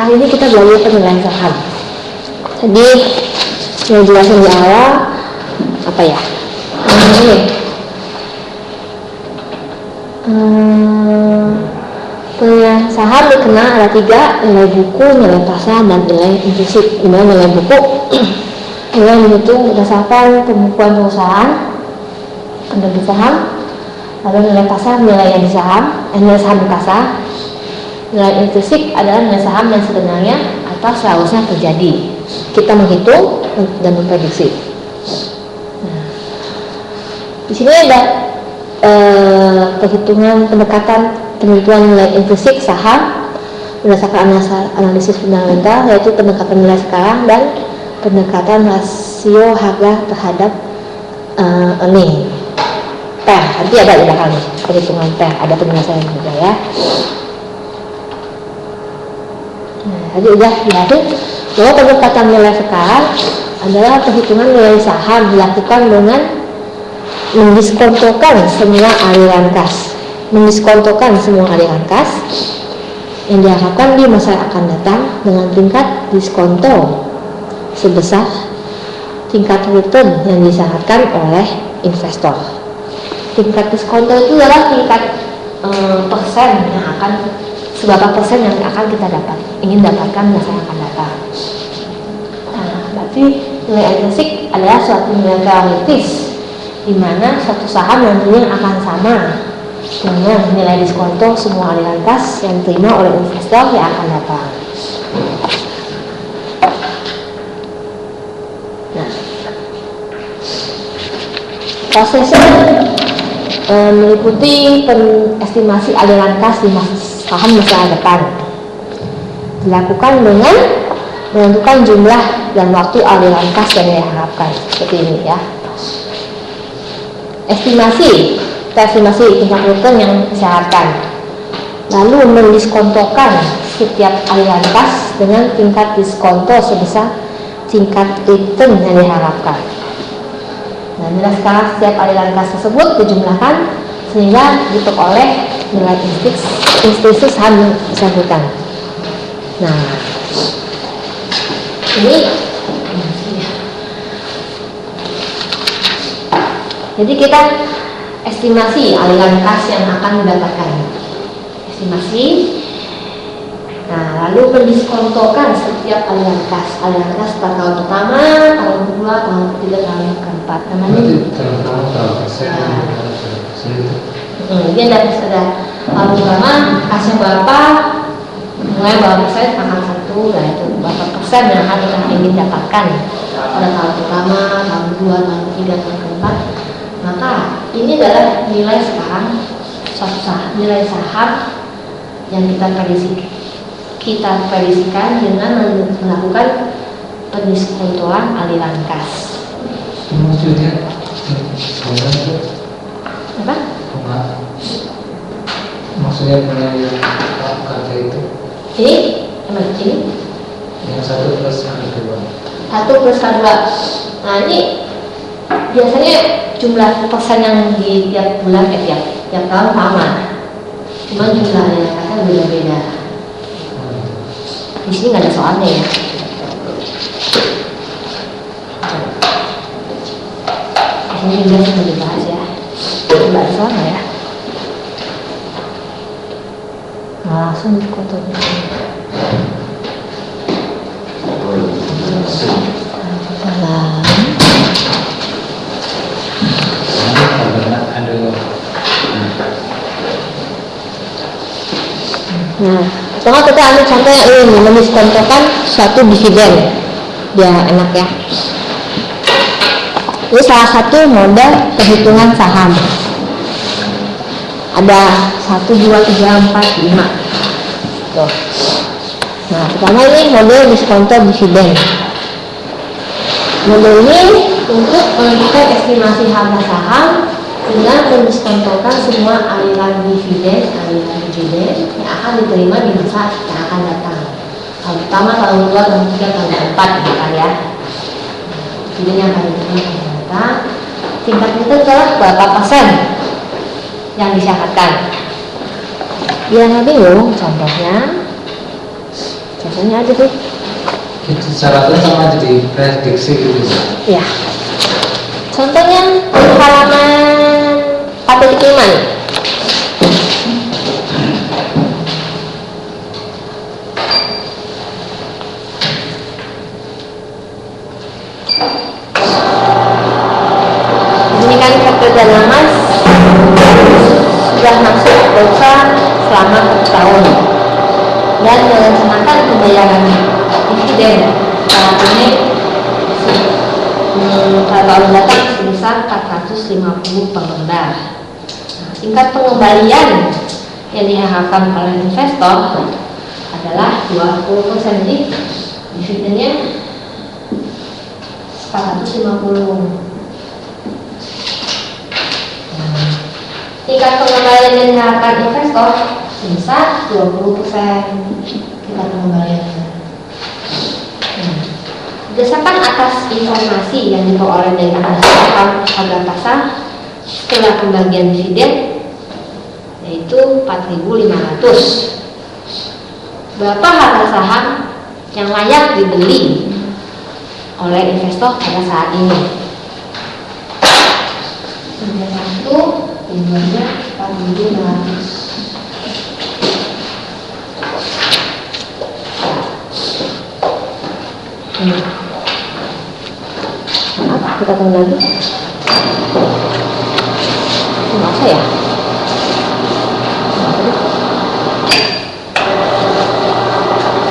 Kali ini kita belajar penilaian saham. Jadi yang jelasin di awal apa ya? Ini penilaian saham dikenal ada 3, nilai buku, nilai pasar, dan nilai implisit. Nilai buku yang dihitung berdasarkan pembukuan perusahaan, penerbit saham. Lalu nilai pasar, nilai yang di saham, nilai saham di pasar. Nilai implisit adalah nilai saham yang sebenarnya atau seharusnya terjadi. Kita menghitung dan memprediksi. Nah, di sini ada perhitungan pendekatan penentuan nilai implisit saham berdasarkan analisis fundamental, yaitu pendekatan nilai sekarang dan pendekatan rasio harga terhadap earning. PER, nanti ada di belakang perhitungan PER, ada penjelasan juga ya. Nah, tadi udah dilihat bahwa pendekatan nilai sekarang adalah perhitungan nilai saham dilakukan dengan mendiskontokan semua aliran kas. Mendiskontokan semua aliran kas yang diharapkan di masa yang akan datang dengan tingkat diskonto sebesar tingkat return yang disyaratkan oleh investor. Tingkat diskonto itu adalah tingkat persen yang akan, seberapa persen yang akan kita ingin dapatkan masa yang akan datang. Nah, berarti nilai implisit adalah suatu nilai teoritis di mana suatu saham nantinya akan sama dengan nilai diskonto semua aliran kas yang diterima oleh investor yang akan datang. Nah, prosesnya meliputi estimasi aliran kas di saham masa depan. Dilakukan dengan menentukan jumlah dan waktu aliran kas yang diharapkan. Seperti ini ya. Estimasi tingkat return yang disyaratkan. Lalu mendiskontokan setiap aliran kas dengan tingkat diskonto sebesar tingkat return yang diharapkan. Nah, nilai sekarang setiap aliran kas tersebut dijumlahkan sehingga diperoleh nilai implisit saham yang bersangkutan. Nah, ini jadi kita estimasi aliran kas yang akan didapatkan. Estimasi. Nah, lalu mendiskontokan setiap aliran kas pada tahun pertama, tahun kedua, tahun ketiga, tahun keempat. Namanya dia ada tahun pertama kasnya berapa, mulai berapa persen, tanggal 1, nah itu berapa persen yang akan kita ingin dapatkan pada tahun pertama, tahun kedua, tahun ketiga, tahun keempat. Maka ini adalah nilai sekarang suatu saham, nilai saham yang kita prediksikan dengan melakukan pendiskontoan aliran kas. Maksudnya apa? Maksudnya penilaian kata itu? Ini? Yang 1 plus yang kedua. 1 plus K2. Nah, ini biasanya jumlah persen yang di tiap bulan, tiap tahun sama. Cuma jumlah aliran kasnya beda-beda. Di sini nggak ada soalnya ya. Di sini juga sudah dibahas ya. Nggak ada soalnya ya. Nah, langsung dikotor. Nah, sekarang kita ambil contoh yang ini, mendiskontokan suatu dividen, biar enak ya. Ini salah satu model perhitungan saham. Ada 1, 2, 3, 4, 5. Tuh. Nah, pertama ini model diskonto dividen. Model ini untuk menentukan estimasi harga saham dengan mendiskontokan semua aliran dividen yang akan diterima di masa yang akan datang. Tahun pertama, tahun kedua, tahun ketiga, tahun keempat, gitu ya. Dividen yang akan diterima di masa datang. Tingkat itu adalah berapa persen yang disyaratkan. Biar nggak bingung, contohnya saya Contohnya aja sih. Itu syaratnya sama jadi prediksi gitu. Ya. Contohnya di halaman 4.5 nih. Ini kan pekerjaan lama sudah masuk dosa selama 1 tahun dan melaksanakan pembayaran dividen saat ini pada tahun mendatang sebesar 450 per lembar. Nah, tingkat pengembalian yang diharapkan oleh investor adalah 20%, jadi dividennya 450. Tingkat pengembalian yang diharapkan investor sebesar 20% tingkat pengembaliannya. Berdasarkan atas informasi yang diperoleh dari harga pasar setelah pembagian dividen yaitu 4.500, berapa harga saham yang layak dibeli oleh investor pada saat ini? Nomor 1 jumlahnya 4.500. Maaf, kita tunggu lagi. Masa ya?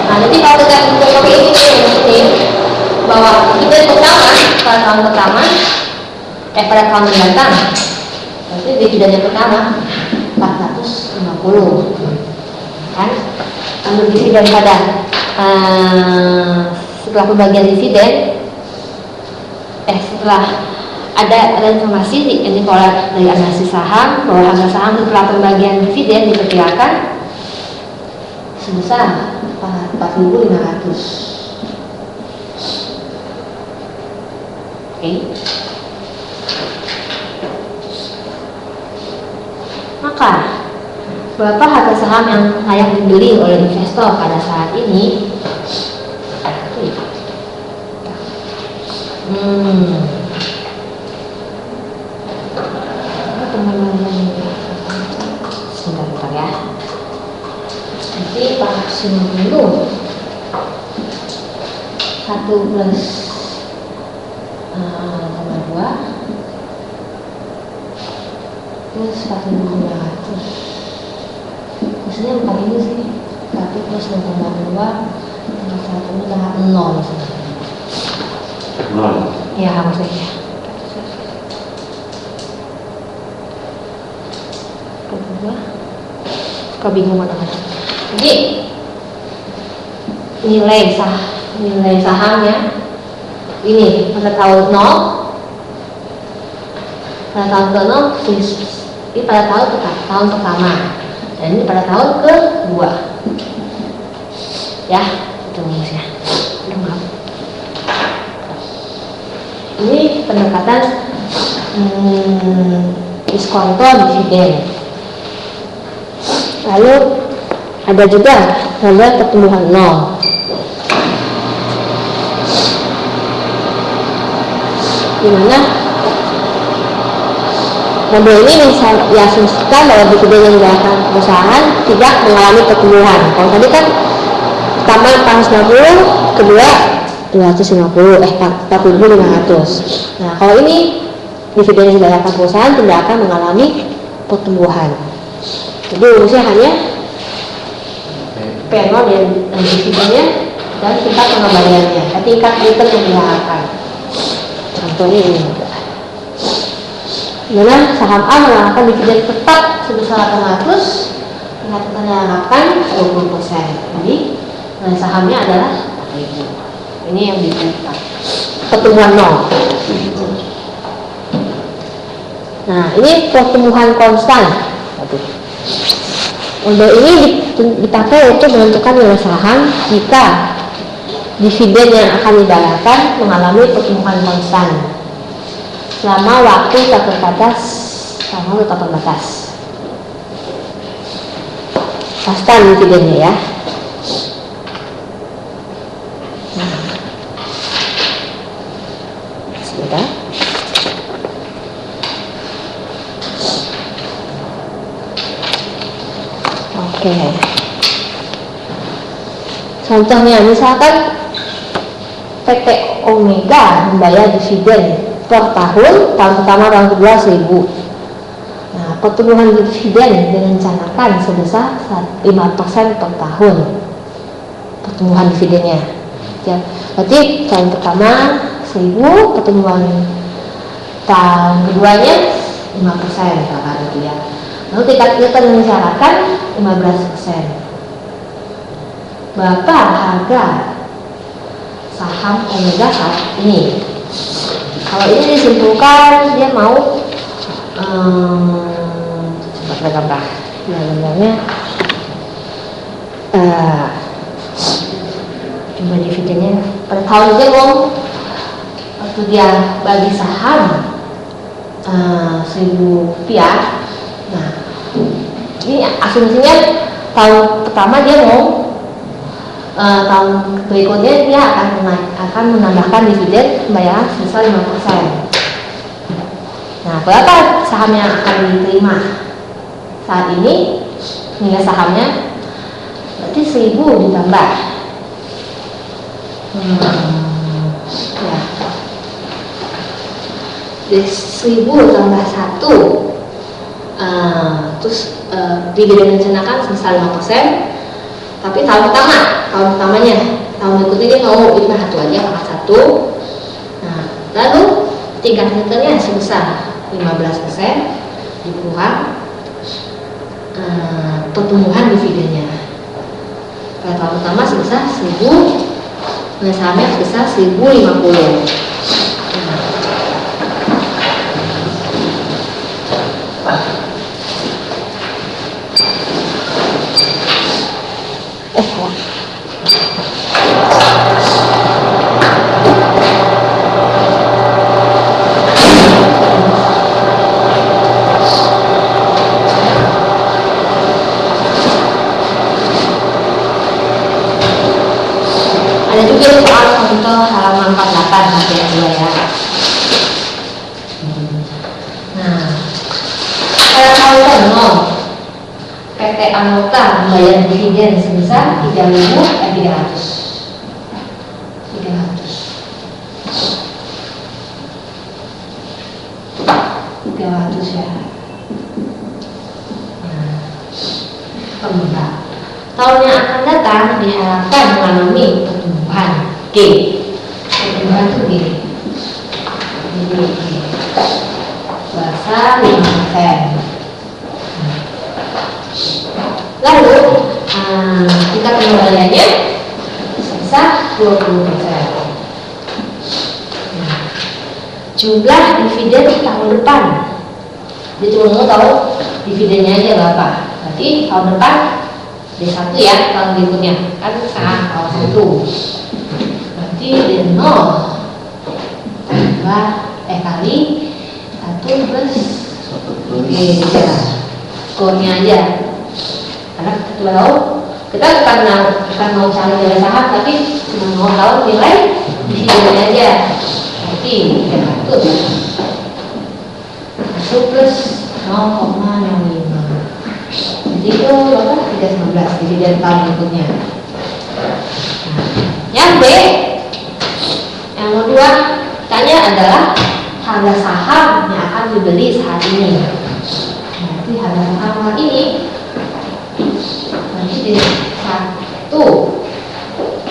Nah, jadi kalau kita pakai ini bahwa dividen pertama pada tahun pertama, pada tahun mendatang, berarti dividen yang pertama 450, kan? Lalu dividen pada setelah pembagian dividen, setelah ada informasi yang diperoleh dari analisis saham bahwa harga saham setelah pembagian dividen diperkirakan sebesar 4.500. Oke. Maka berapa harga saham yang layak dibeli oleh investor pada saat ini? Sebentar ya. Jadi 450 1 plus 2 plus 4.500. Maksudnya bukan ini sih. 1 plus 0,2 tambah 1 ini tambah 0 maksudnya. 0? Ya, maksudnya. Kebingungan kadang-kadang. Jadi nilai sahamnya ini pada tahun 0, pada tahun ke-0, ini pada tahun pertama, dan ini pada tahun ke-2. Ya, itu rumusnya. Maaf. Ini pendekatan diskonto dividen. Lalu ada juga model pertumbuhan nol. Dimana model ini diasumsikan bahwa dividen yang dibayarkan perusahaan tidak mengalami pertumbuhan. Kalau tadi kan pertama 450, kedua 250, 4.500. Nah, kalau ini dividen yang dibayarkan perusahaan tidak akan mengalami pertumbuhan. Jadi rumusnya hanya P0 dan dividennya dan tingkat pengembaliannya, tingkat return yang diharapkan. Contohnya ini juga. Dimana saham A mengharapkan dividen tetap sebesar 800, tingkat return yang diharapkan 20%. Jadi sahamnya adalah 4.000. Ini yang ditetapkan. Pertumbuhan 0. Nah, ini pertumbuhan konstan. Model ini dipakai untuk menentukan nilai saham jika dividen yang akan dibayarkan mengalami pertumbuhan konstan selama waktu tak terbatas. Konstan dividennya ya. Oke. Contohnya misalkan PT Omega membayar dividen per tahun pertama, tahun kedua 1.000. Nah, pertumbuhan dividen direncanakan sebesar 5% per tahun. Pertumbuhan dividennya. Ya, berarti tahun pertama 1.000, pertumbuhan tahun keduanya 5%, kakak itu ya. Lalu kita mengisyaratkan 15%. Berapa harga saham Omega saat ini? Kalau ini disimpulkan dia mau berapa? Ya sebenarnya coba dividennya pada tahun ini waktu dia bagi saham 1.000 rupiah. Nah, ini asumsinya tahun pertama dia mau tahun berikutnya dia akan menambahkan dividen pembayaran sebesar 5%. Nah, berapa saham yang akan diterima saat ini? Nilai sahamnya berarti 1.000 ditambah ya. Jadi 1.000 tambah 1, terus dividen direncanakan sebesar 5%. Tapi tahun pertamanya, tahun berikutnya dia mau 5 satu aja, angkat 1. Nah, lalu tingkat returnnya sebesar 15% dikurang pertumbuhan dividennya. Pada tahun pertama sebesar 1.000, nilai sahamnya sebesar 1.050. Ada juga soal contoh halaman 48 nanti ya. Nah, pada tahun ke-0 PT Anota membayar dividen sebesar 300 ya. Nah, tahun yang akan datang diharapkan mengalami pertumbuhan G. Pertumbuhan itu G. Jadi sebesar 5%. Lalu tingkat pengembaliannya sebesar 20%. Jumlah dividen tahun depan, dia cuma mau tahu dividennya aja berapa. Berarti tahun depan D1 ya, tahun berikutnya kan sekarang tahun 1. Berarti D0 kali 1 plus skornya aja. Karena kita tahu kita bukan mau cari nilai saham, tapi cuma mau tahu nilai dividennya aja. Berarti 1 plus 0,05. Jadi itu berapa? 319 dividen tahun berikutnya. Yang B, yang kedua tanya adalah harga saham yang akan dibeli saat ini. Berarti harga saham saat ini nanti di 1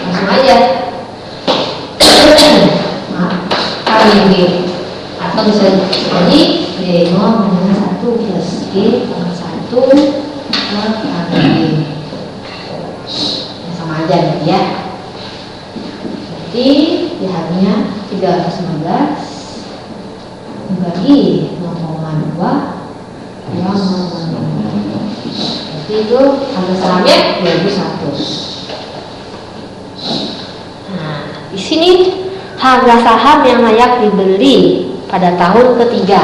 langsung aja kali B, atau bisa jadi D0 dengan 1 plus G plus 1 kali sama aja gitu ya. Jadi pilihannya 319 dibagi 0,2 kurang 0,2. Jadi itu harga sahamnya 2100. Nah, di sini harga saham yang layak dibeli pada tahun ketiga.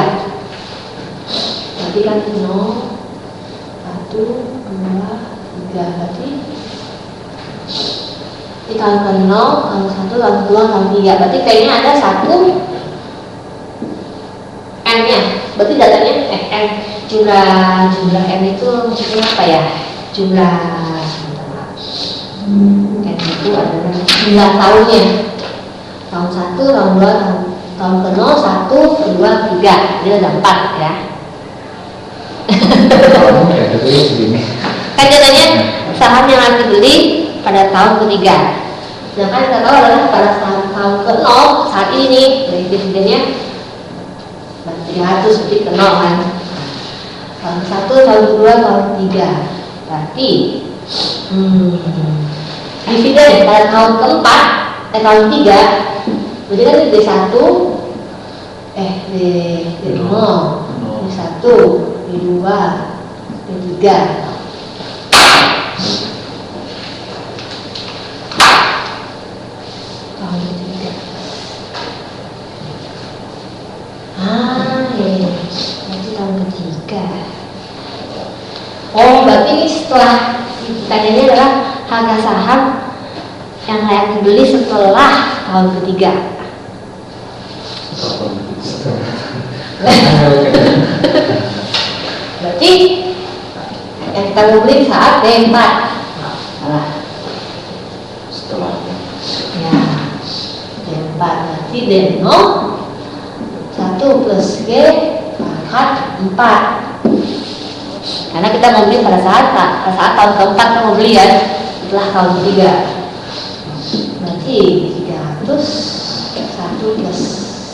Berarti kan 0, 1, 2, 3. Berarti di tahun ke-0, tahun 1, tahun kedua, tahun 3. Berarti kayaknya ada 1 N-nya. Berarti datanya N. Jumlah N itu maksudnya apa ya? jumlah N itu adalah jumlah tahunnya. Tahun 1, tahun 2, tahun ke-0, 1, 2, 3. Jadi ada 4 ya. Tahun kayak gitu ya segini. Kan katanya saham yang akan dibeli pada tahun ketiga. Sedangkan kita tahu adalah pada tahun ke-0 saat ini nih, dari dividennya 300 berarti ke 0 kan. Tahun 1, tahun kedua, tahun 3. Berarti dividen pada tahun keempat, tahun 3 berarti kan D1 D0 D1 D2 D3 tahun ketiga. Ya. Berarti tahun ketiga. Oh, berarti ini setelah ditanyanya adalah harga saham yang layak dibeli setelah tahun ketiga. Berarti yang kita mau beli saat D4. Salah. Setelahnya. Ya, D4 berarti D0 1 plus G pangkat 4. Karena kita mau beli pada saat tahun keempat kita mau beli ya, setelah tahun ketiga. Berarti 300 1 plus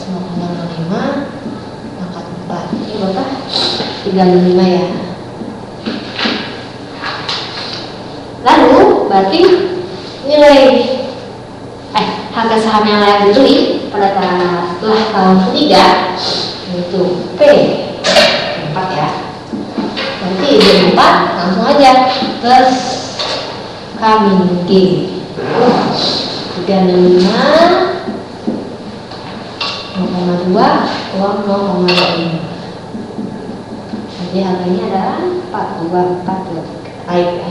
0,05 pangkat 4. Ini berapa? 35 ya. Lalu berarti nilai harga saham yang layak dibeli pada setelah tahun ketiga yaitu P4 ya. Berarti D4 langsung aja plus K-G 35 0,2 uang 0,5. Jadi harganya adalah 4243 baik ya.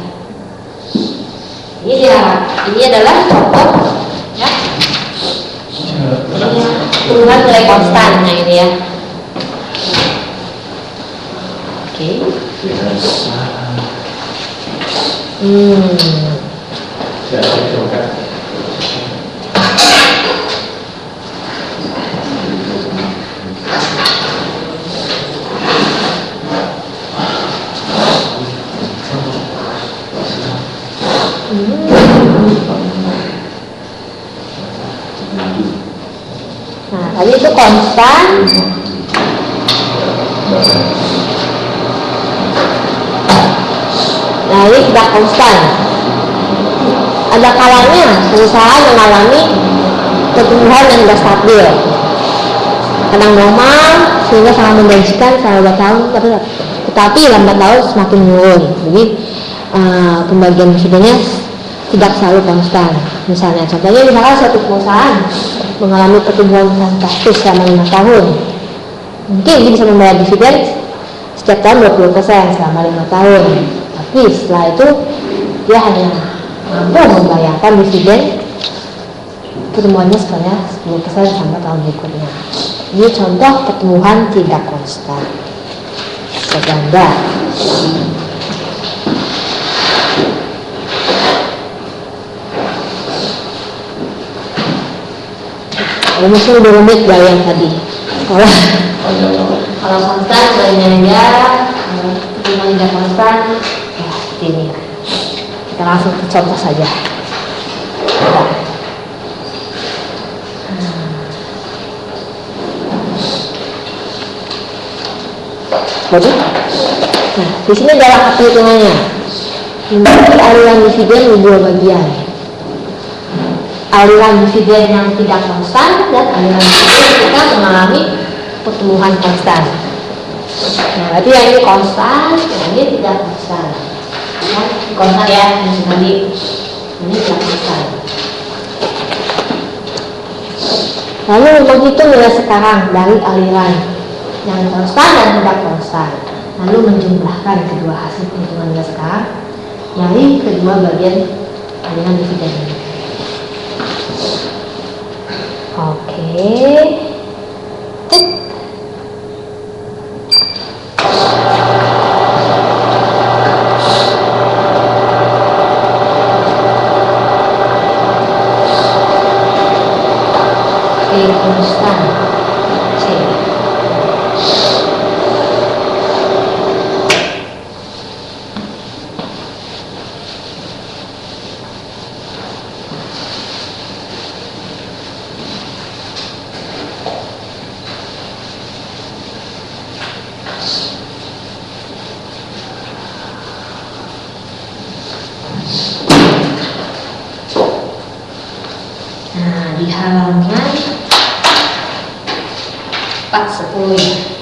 Ini adalah contoh ya. Ini turunan nilai konstan, nah ini ya. Oke. Nah, tadi itu konstan. Nah, ini tidak konstan. Ada kalanya perusahaan mengalami pertumbuhan yang tidak stabil, kadang normal sehingga sangat menjanjikan selama 2 tahun, tetapi lambat laun semakin menurun. Jadi pembagian dividennya tidak selalu konstan. Misalnya, contohnya misalkan suatu perusahaan mengalami pertumbuhan fantastis selama 5 tahun, mungkin dia bisa membayar dividen setiap tahun 20% selama 5 tahun. Tapi setelah itu dia hanya mampu membayarkan dividen pertumbuhannya sebanyak 10% sampai tahun berikutnya. Ini contoh pertumbuhan tidak konstan. Seganda. Mungkin lebih rumit dari yang tadi. Kalau konstan sebenarnya pertumbuhan tidak konstan ya seperti ini. Kita langsung ke contoh saja. Jadi, nah di sini adalah perhitungannya. Membagi aliran dividen di 2 bagian. Aliran dividen yang tidak konstan dan aliran dividen ketika mengalami pertumbuhan konstan. Nah, berarti yang ini konstan, yang ini tidak konstan. Nah, konstan ya, yang tadi ini tidak konstan. Lalu menghitung nilai sekarang dari aliran yang konstan dan tidak konstan. Lalu menjumlahkan kedua hasil perhitungan nilai sekarang dari kedua bagian aliran dividen ini. Oke. halaman 410 ya.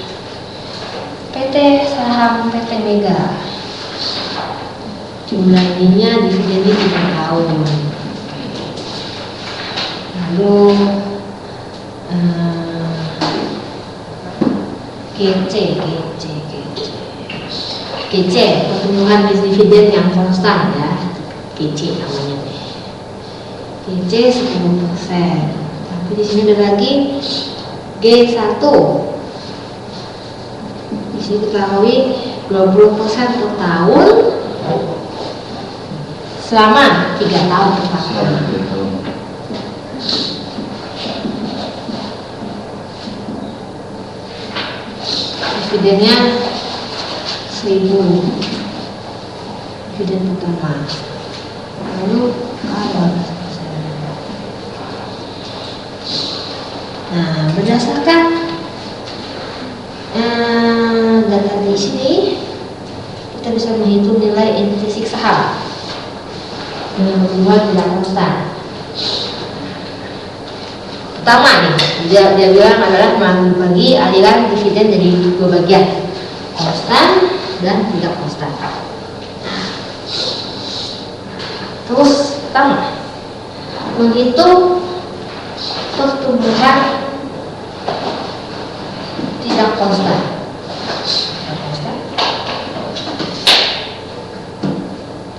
PT saham PT Mega, jumlah ininya dividennya 3 tahun. Lalu GC pertumbuhan dividen yang konstan ya, GC namanya deh. GC 10%. Tapi di sini ada lagi G1. Di sini diketahui 20% per tahun selama 3 tahun per tahun. Dividennya 1.000 dividen pertama. Lalu kalau berdasarkan data di sini kita bisa menghitung nilai intrinsik saham dengan pertumbuhan tidak konstan. Pertama nih, dia bilang adalah membagi aliran dividen jadi 2 bagian, konstan dan tidak konstan. Terus pertama, menghitung pertumbuhan tidak konstan.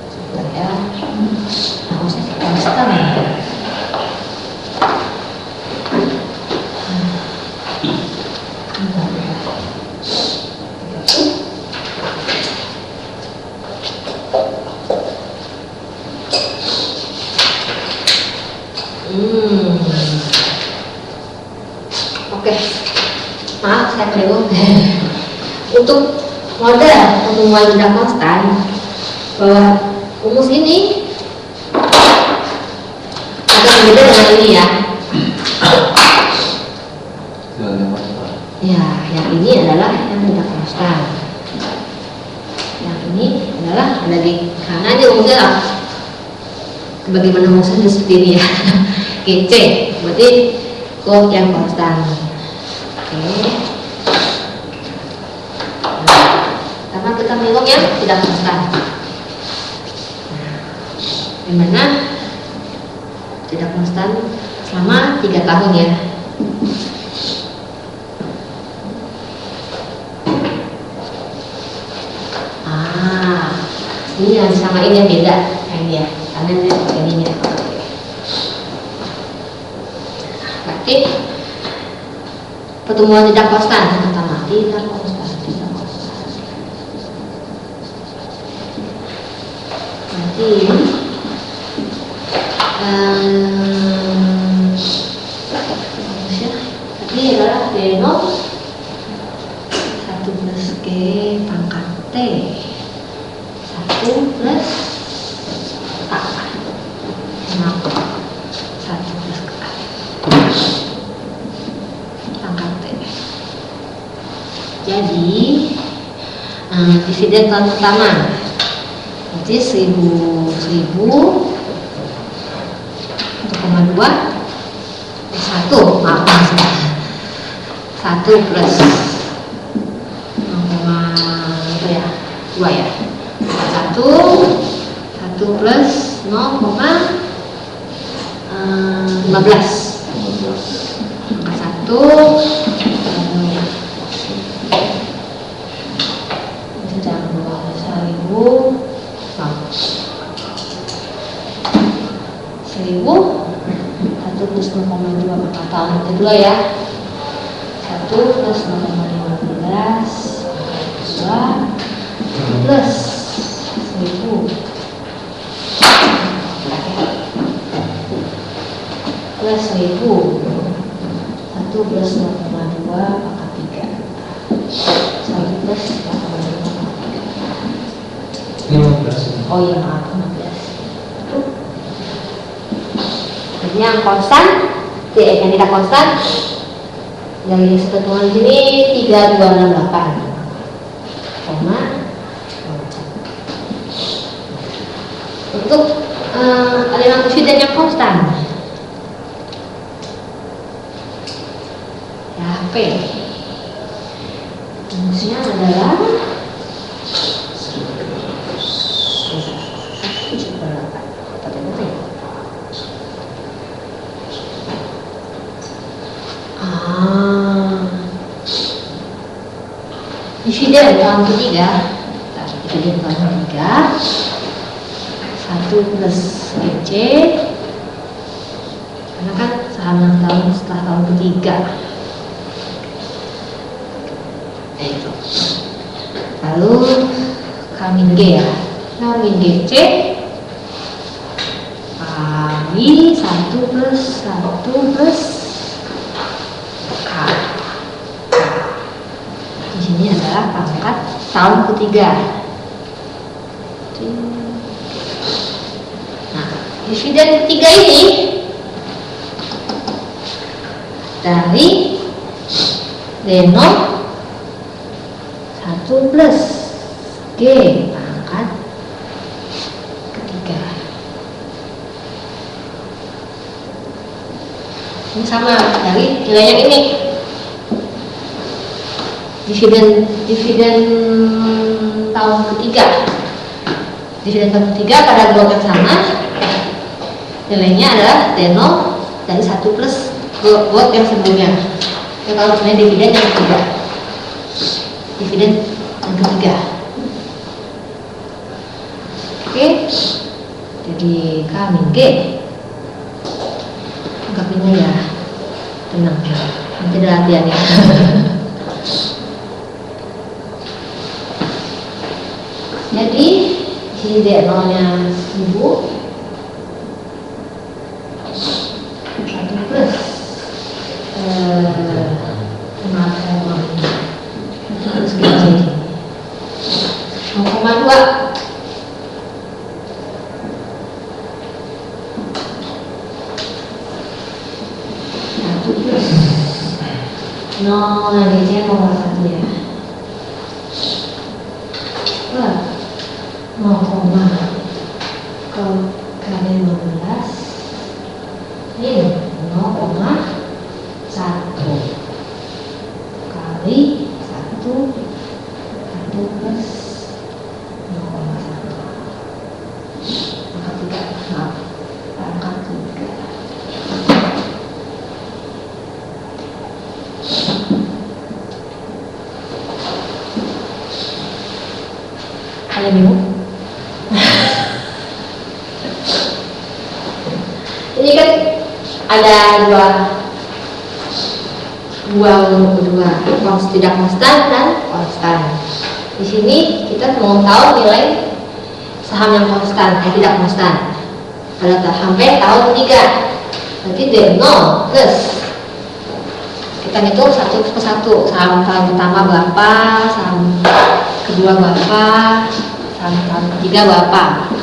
Sebentar ya, harusnya konstan ya. Oke, maaf saya keliru. Untuk model pertumbuhan tidak konstan, bahwa rumus ini agak berbeda dengan ini ya. Ya, yang ini adalah yang tidak konstan. Yang ini adalah ada di karena ini rumusnya lah. Bagaimana rumusnya seperti ini ya. GC berarti kok yang konstan. Oke. Karena kita mengitung yang tidak konstan. Dimana tidak konstan selama 3 tahun ya. Ini yang disamain yang beda kayak dia, karena ini pakai ini ya. Berarti pertumbuhan tidak konstan pertama, tidak konstan. Berarti tadi adalah D0 1 plus G pangkat T 1 plus A 1 plus A pangkat T. Jadi dividen tahun pertama berarti 1.000 1,2 1 maaf 1 plus 0, ya 2 ya 1 plus 0,15 angka 1 sedang 1.000 1 plus 0,2 maka tahun kedua ya 1 plus 0,15 2 plus 1.000 plus 1.000 1 plus 0,2 maka 3 1 plus 0,2 15. oh iya maaf 15. Jadi yang konstan yang tidak konstan dari pertemuan sini 3268 koma. Untuk aliran dividen yang konstan Rumusnya adalah 1/8. Dividen tahun ketiga, dividen tahun ketiga 1 plus GC, karena kan saham yang tahun setelah tahun ketiga. Itu. Lalu Kamin G ya, Kamin GC kali 1 plus K. Di sini adalah pangkat tahun ketiga. Nah, dividen ketiga ini dari denom 1 plus G pangkat ketiga. Ini sama dari nilai yang ini. Dividen tahun ketiga. Dividen tahun ketiga pada blok yang sama. Nilainya adalah denom dari 1 plus blok yang sebelumnya. Yang kalau sebenarnya dividen yang ketiga. Dividen yang ketiga. Oke. Jadi Kamin G. Anggapnya ya tenang ya. Nanti ada latihan ya. Jadi sini D0 nya 1000, 1 plus 0,2. No, nantinya 0,1 ya. 0, kali 15 min 0,1 kali 1 plus 0,1 pangkat 3. Maaf, pangkat 3. Kalian bingung? Ini kan ada dua tidak konstan dan konstan. Di sini kita mau tahu nilai saham yang konstan, tidak konstan. Pada sampai tahun 3. Berarti D0 plus kita hitung satu persatu. Saham tahun pertama berapa, saham kedua berapa, saham tahun ketiga berapa.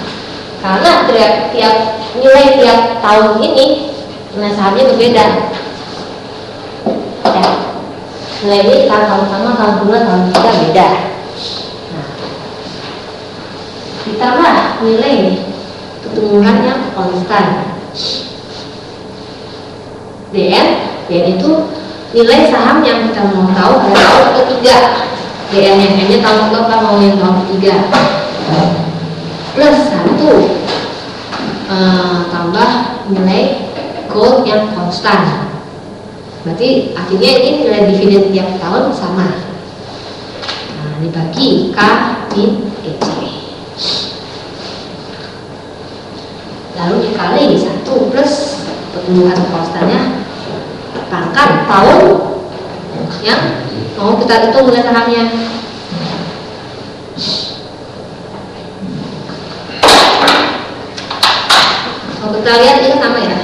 Karena tiap nilai tiap tahun ini nilai sahamnya berbeda. Ya. Nilai ini tahun pertama, tahun kedua, tahun ketiga beda. Nah, ditambah nilai pertumbuhan yang konstan. DN itu nilai saham yang kita mau tahu pada tahun ketiga. DN yang M-nya tahun berapa, mau yang tahun ketiga. Plus 1 tambah nilai gold yang konstan. Berarti artinya ini nilai dividen tiap tahun sama. Nah, dibagi K min EC. Lalu dikali 1 plus pertumbuhan konstannya pangkat tahun yang mau kita hitung nilai sahamnya. Kalau kita lihat ini sama ya.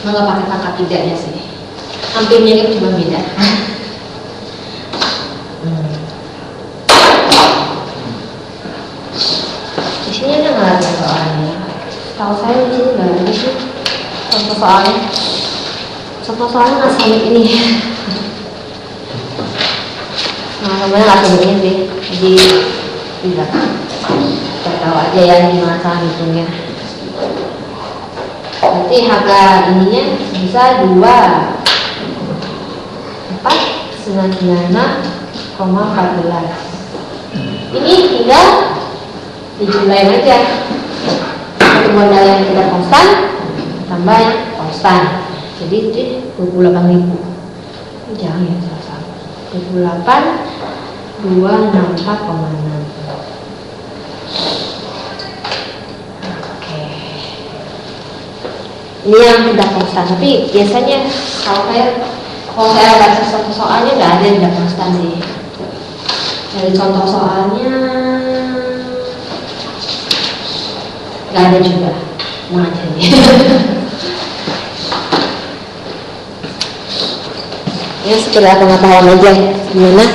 Nggak pakai pangkat 3 nya sih. Hampir mirip cuma beda. Di sini ada nggak ada soalnya? Tahu saya di sini nggak ada sih. Contoh soalnya. Contoh soalnya nggak sampai ini. Nah, sebenarnya nggak sampai ini sih. Jadi tidak. Kita tahu aja ya gimana cara hitungnya. Berarti harga ininya bisa 24,996,14. Ini tinggal dijumlahin aja. Satu modal yang tidak konstan tambah yang konstan. Jadi 28.000. Jangan ya salah. 28.264,6. Oke. Ini yang tidak konstan, tapi biasanya kalau saya baca contoh soalnya nggak ada yang tidak konstan sih. Dari contoh soalnya nggak ada juga, tenang aja nih. Ini sekedar pengetahuan aja gimana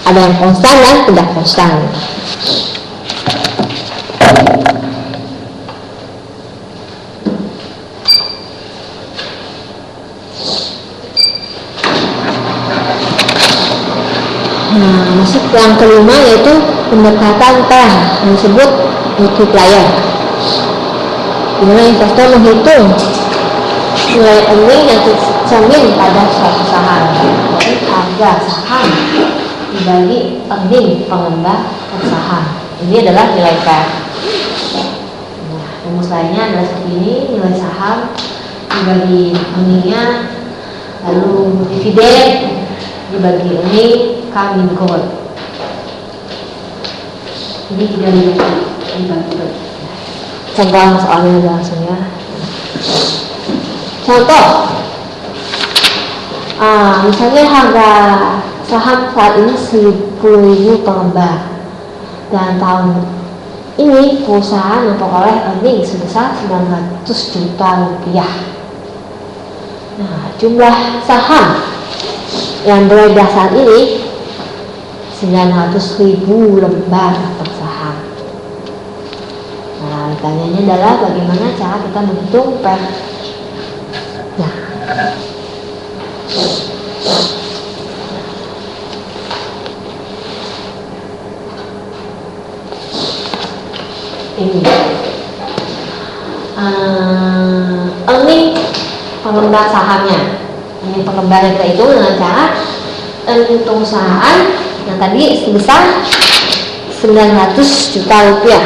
ada yang konstan dan tidak konstan. Nah, masuk yang kelima yaitu pendekatan PER yang disebut multiplier. Dimana investor menghitung nilai earning yang tercermin pada suatu saham. Jadi harga saham dibagi earning pengembang saham. Ini adalah nilai PER. Nah, rumusnya adalah seperti ini: nilai saham dibagi earningnya, lalu dividen dibagi earning kambing gold. Ini tidak dibagi. Contoh soalnya langsung ya. Contoh, misalnya harga saham saat ini 10.000 pengembang, dan tahun ini perusahaan memperoleh earning sebesar 900 juta rupiah. Nah, jumlah saham yang beredar saat ini 900.000 lembar per saham. Nah, pertanyaannya adalah bagaimana cara kita menghitung PER. Nah, ini earning pengembang sahamnya. Ini pengembang yang kita hitung dengan cara earning perusahaan yang tadi sebesar 900 juta rupiah.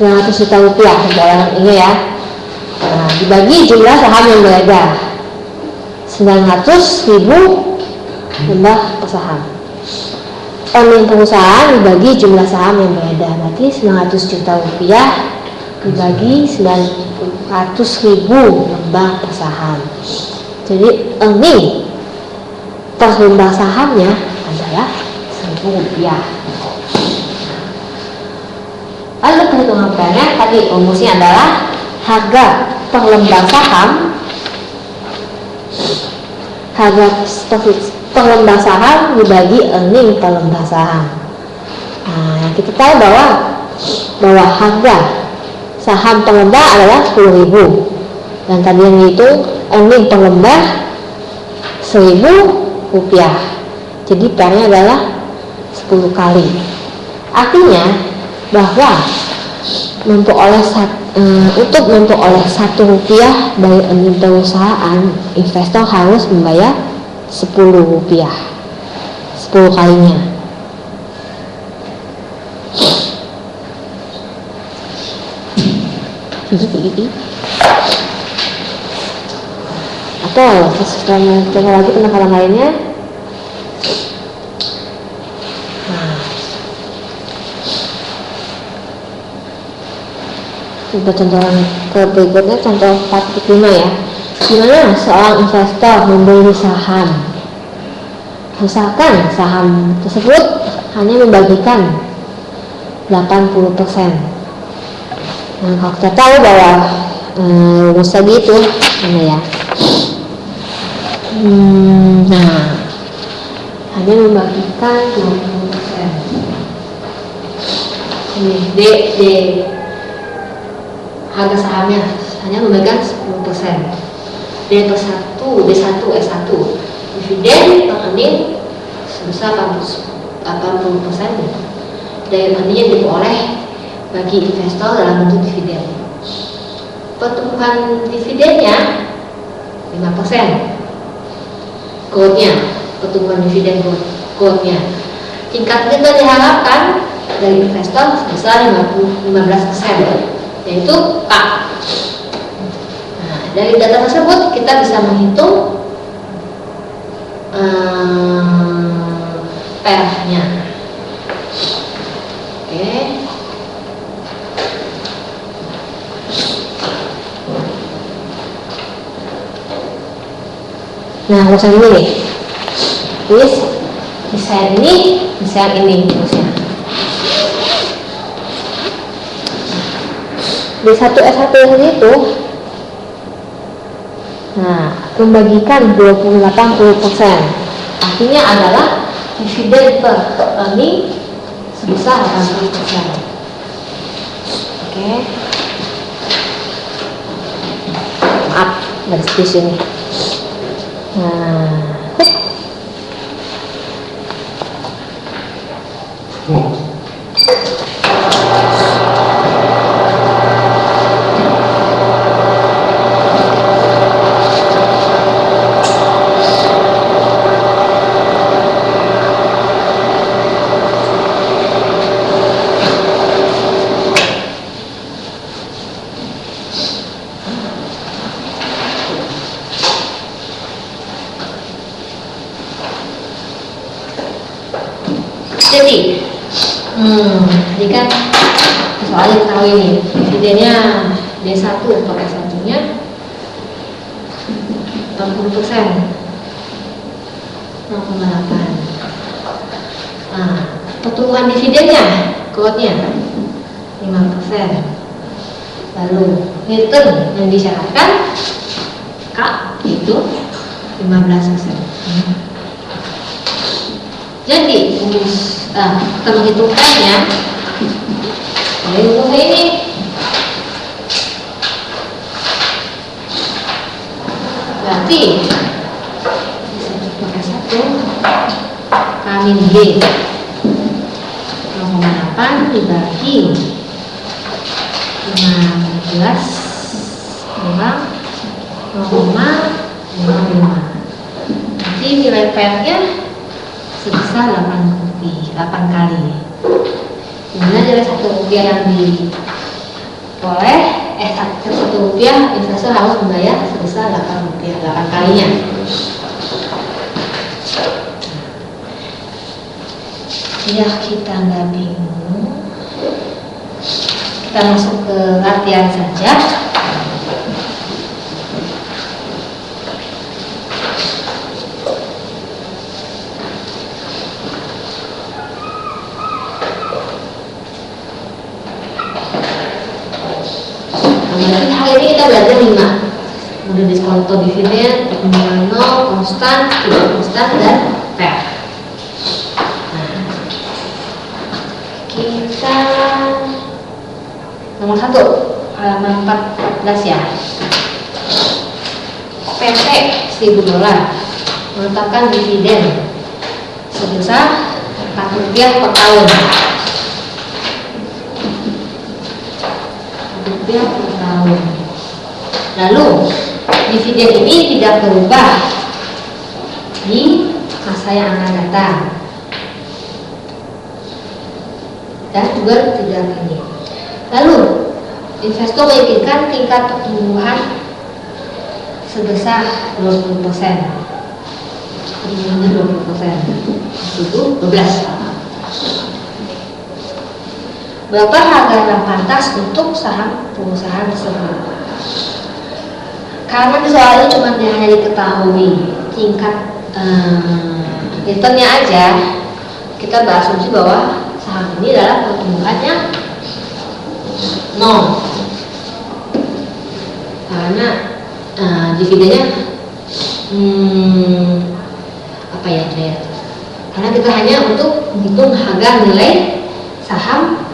900 juta rupiah, dalam ini ya. Nah, dibagi jumlah saham yang beredar 900.000 lembar per saham. Earning perusahaan dibagi jumlah saham yang beredar, berarti 900 juta rupiah dibagi 900.000 lembar per saham. Jadi earning per lembar sahamnya adalah 1.000 rupiah. Lalu perhitungan PER-nya tadi rumusnya adalah harga per lembar saham, harga per lembar saham dibagi earning per lembar saham. Nah, kita tahu bahwa harga saham per lembar adalah 10.000, dan tadi yang itu earning per lembar 1.000 rupiah. Jadi PER-nya adalah 10 kali. Artinya bahwa untuk memperoleh 1 rupiah dari earning perusahaan, investor harus membayar 10 rupiah, 10 kalinya. Atau setelah lagi penekanan lainnya. Kita contoh ke berikutnya, contoh 4.5 ya. Gimana seorang investor membeli saham? Misalkan saham tersebut hanya membagikan 80%. Nah, kalau kita tahu bahwa rumus tadi itu mana ya? Nah, hanya membagikan 20%. Ini D harga sahamnya hanya memegang 10%. D1 S1 dividen per earning sebesar 80% dari earning yang diperoleh bagi investor dalam bentuk dividen. Pertumbuhan dividennya 5%. Growth-nya, pertumbuhan dividen growth-nya. Tingkat return diharapkan dari investor sebesar 15%, yaitu K. Nah, dari data tersebut kita bisa menghitung PER-nya. Oke. Nah, misalnya ini nih. Misalnya ini terusnya. Di 1S1 itu, nah, membagikan 20-80%. Artinya adalah dividen per earning sebesar 80%. Oke. Maaf, garis di sini. Nah, jadi kan soalnya tahu ini dividennya D1 untuk S1 nya 80%, 0,8. Nah, pertumbuhan dividennya, growth-nya 5%. Lalu return yang disyaratkan K itu 15%. Jadi kita menghitungkannya dari rumus ini. Berarti pakai 1 K-B 0,8 dibagi 15 kurang 0,55. Nanti nilai PER-nya sebesar 8 kali. Dimana dari Rp1 yang diperoleh, Rp1 investor harus membayar sebesar Rp8, 8 kalinya. Biar kita nggak bingung, kita masuk ke latihan saja. Berarti hari ini kita belajar 5 model diskonto dividen, pertumbuhan nol, konstan, tidak konstan, dan PER. Nah, kita nomor 1 halaman 14 ya. PT $1.000 menetapkan dividen sebesar Rp4 per tahun. Per tahun. Lalu dividen ini tidak berubah di masa yang akan datang dan juga tidak ini. Lalu investor menginginkan tingkat pertumbuhan sebesar 20%. Pertumbuhannya 20%. Itu 12. Berapa harga yang pantas untuk saham perusahaan tersebut? Karena di soal ini cuma hanya diketahui tingkat returnnya aja, kita berasumsi bahwa saham ini adalah pertumbuhannya 0. Karena dividennya apa ya? Karena kita hanya untuk menghitung harga nilai saham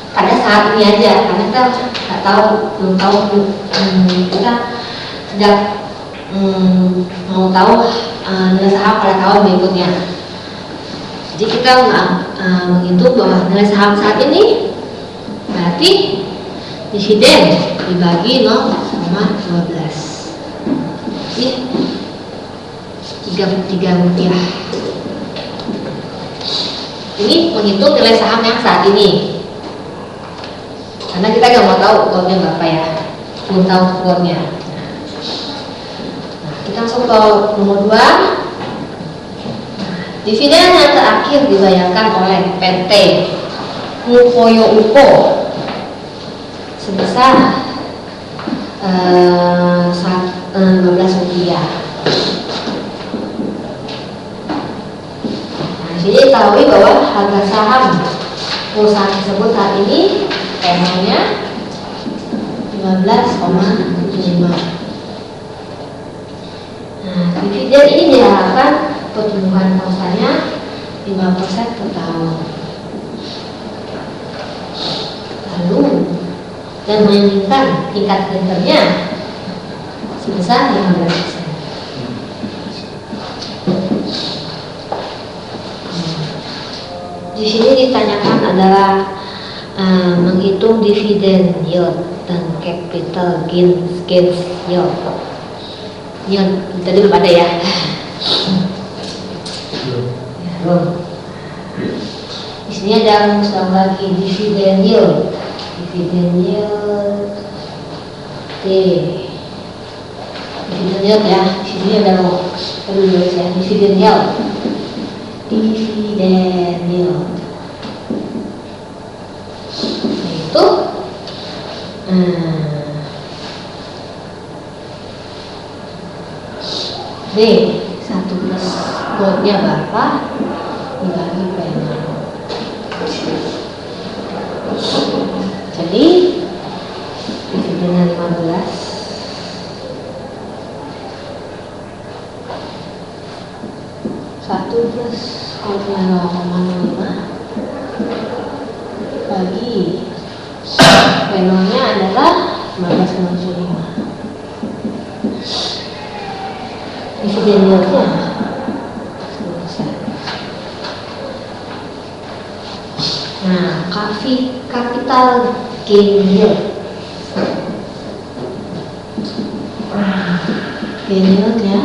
pada saat ini aja, karena kita nggak tahu, belum tahu, kita tidak mau tahu nilai saham pada tahun berikutnya. Jadi kita menghitung bahwa nilai saham saat ini Berarti dividen dibagi 0 sama 12. Ini Rp33. Ini menghitung nilai saham yang saat ini. Karena kita nggak mau tahu kuotnya berapa ya, belum tahu kuotnya. Nah, kita langsung ke nomor 2. Dividen yang terakhir dibayarkan oleh PT Mukoyo Uko sebesar Rp15. Nah, di sini ketahui bahwa harga saham perusahaan tersebut saat ini temanya 15,75. Nah, dividen ini diharapkan pertumbuhan perusahaannya 5% per tahun. Lalu dan menginginkan tingkat returnnya sebesar 15%. Di sini ditanyakan adalah menghitung dividen yield dan capital gains yield. Yield tadi belum ada ya. Di sini ada rumus lagi dividen yield. Dividen yield dividen yield ya. Di sini ada tulis ya, dividen yield. Dividen yield. Itu D 1 plus kuotnya berapa dibagi P0. Jadi dividennya 15 1 plus kuotnya 0,05 bagi P0 nya adalah 15,75. Dividen yieldnya 10%. Nah, capital gain yield. Gain yield ya.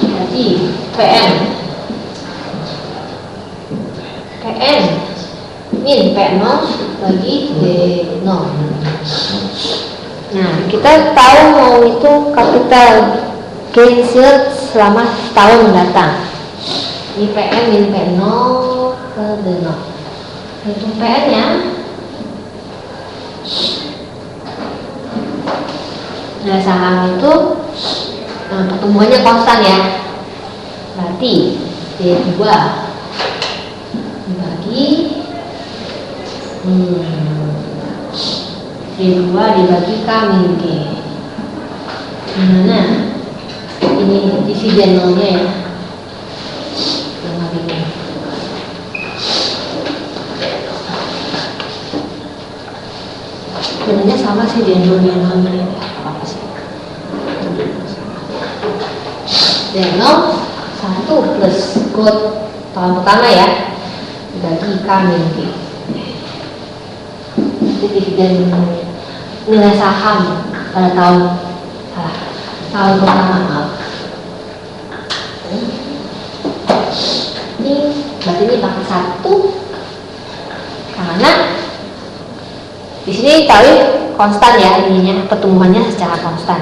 Jadi PN min P0 bagi D0. Nah, kita tahu mau itu capital gain yield selama setahun mendatang. Ini PN min P0 ke D0. Hitung PN nya. Nah, saham itu pertumbuhannya konstan ya. Berarti D2 dibagi D2 dibagi K min G. Gimana? Ini dividen nolnya ya. Sebenarnya sama sih D0 ini. Apa sih? D0 1 plus quote tahun pertama ya dibagi K min G. Itu dividen nilai saham pada tahun pertama. Ini berarti ini pakai 1 karena di sini tahu konstan ya, ininya pertumbuhannya secara konstan.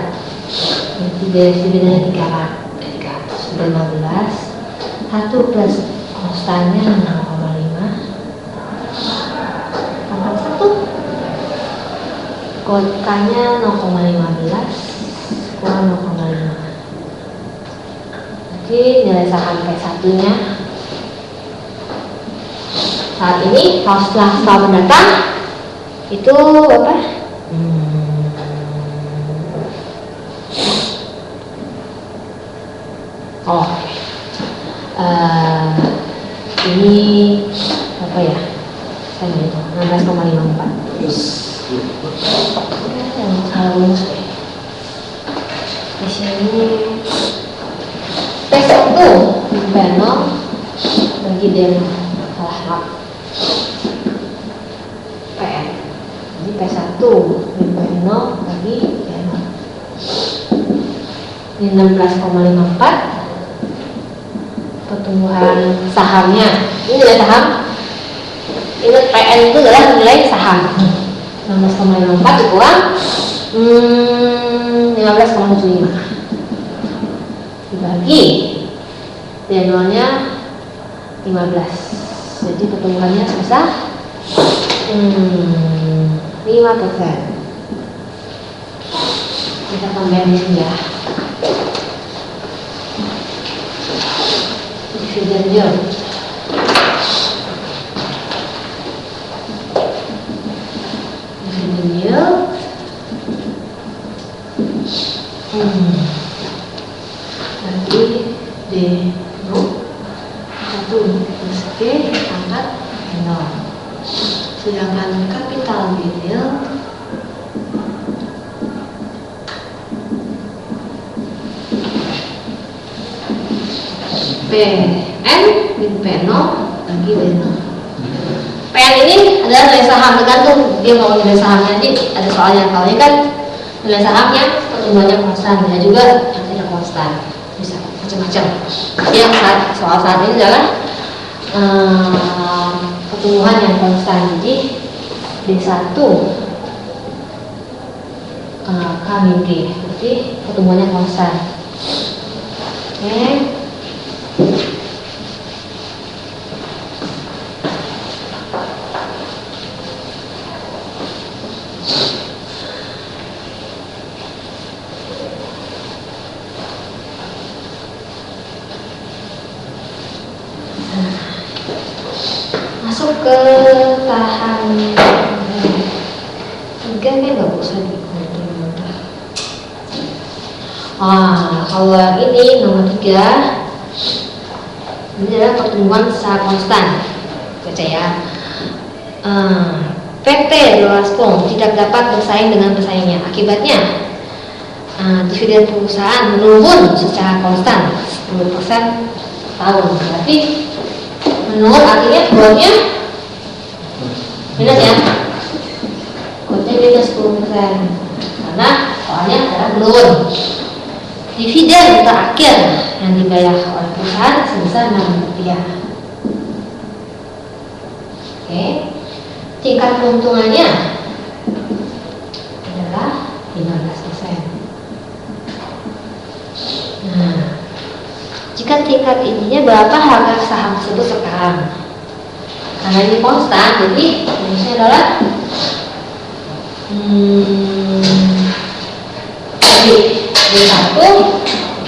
Dividennya 315 1 plus konstannya 0,5 tambah 1 kotanya 0,15 kurang 0,5. Jadi nilai saham P1 nya saat ini setelah setahun mendatang itu apa? Ini apa ya? Saya nggak tahu. 16,54. Yang salah rumus deh. Di sini P1 P0 bagi D0 salah hak PN. Jadi P1 min P0 bagi D0. Ini 16,54 pertumbuhan sahamnya. Ini nilai saham. Ingat PN itu adalah nilai saham. 16,54 dikurang 15,75 dibagi D0 nya 15. Jadi pertumbuhannya sebesar 5%. Kita tambahkan di sini ya. Dividen yield. Dividen yield. Nanti D0 1 plus G pangkat 0. Sedangkan capital yield PN min P0 bagi D0. PN ini adalah nilai saham, tergantung dia mau nilai sahamnya. Nanti ada soalnya, kalau ini kan nilai sahamnya pertumbuhannya konstan, ya juga yang tidak konstan, bisa macam-macam. Yang soal saat ini adalah pertumbuhan yang konstan. Jadi D1 K min G, berarti pertumbuhannya konstan. Oke. Masuk ke tahap 3 kan nggak usah dikontrol. Kalau yang ini nomor 3 ini adalah pertumbuhan secara konstan. Baca ya. PT Dolascom tidak dapat bersaing dengan pesaingnya. Akibatnya dividen perusahaan menurun secara konstan 10% tahun. Berarti menurun artinya growth-nya minus ya. Growth-nya minus 10%. Karena soalnya adalah menurun. Dividen terakhir yang dibayar oleh perusahaan sebesar Rp6. Oke. Tingkat keuntungannya adalah 15%. Nah, jika tingkat ininya berapa harga saham tersebut sekarang? Karena ini konstan, jadi rumusnya adalah D1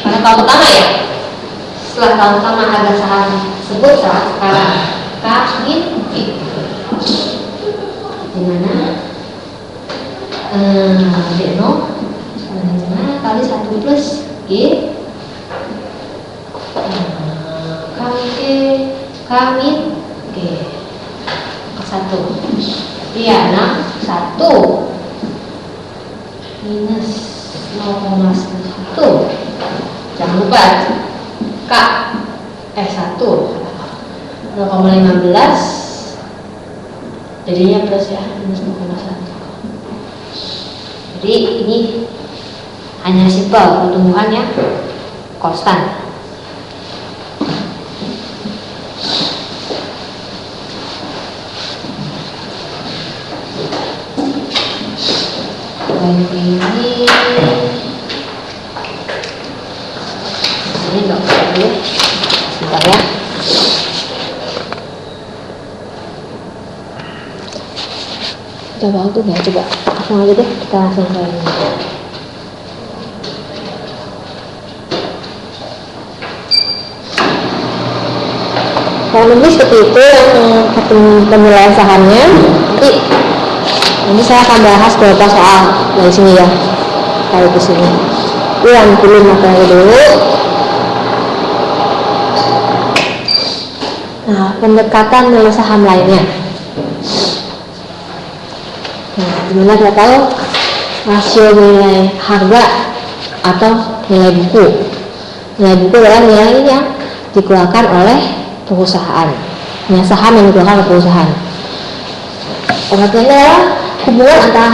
pada tahun pertama ya. Setelah tahun pertama harga saham tersebut saat sekarang K min G. Dimana D0 kali 1 plus G K min G ke 1. Iya, 1 minus 0,1. Jangan lupa K 1 0,15 jadinya plus ya, minus 0,1. Jadi ini hanya simpel, pertumbuhannya konstan. Ini enggak boleh. Sebentar ya. Coba waktu nggak? Coba langsung aja deh, kita langsung ke ini. Kalau nulis seperti itu yang penilaian sahamnya, nanti saya akan bahas beberapa soal dari sini ya. Kalau di sini, itu yang dulu materi dulu. Nah, pendekatan nilai saham lainnya. Nah, dimana kita tahu rasio nilai harga atau nilai buku. Nilai buku adalah nilai yang dikeluarkan oleh perusahaan. Nah, saham yang dikeluarkan oleh perusahaan. Pengertiannya adalah hubungan antara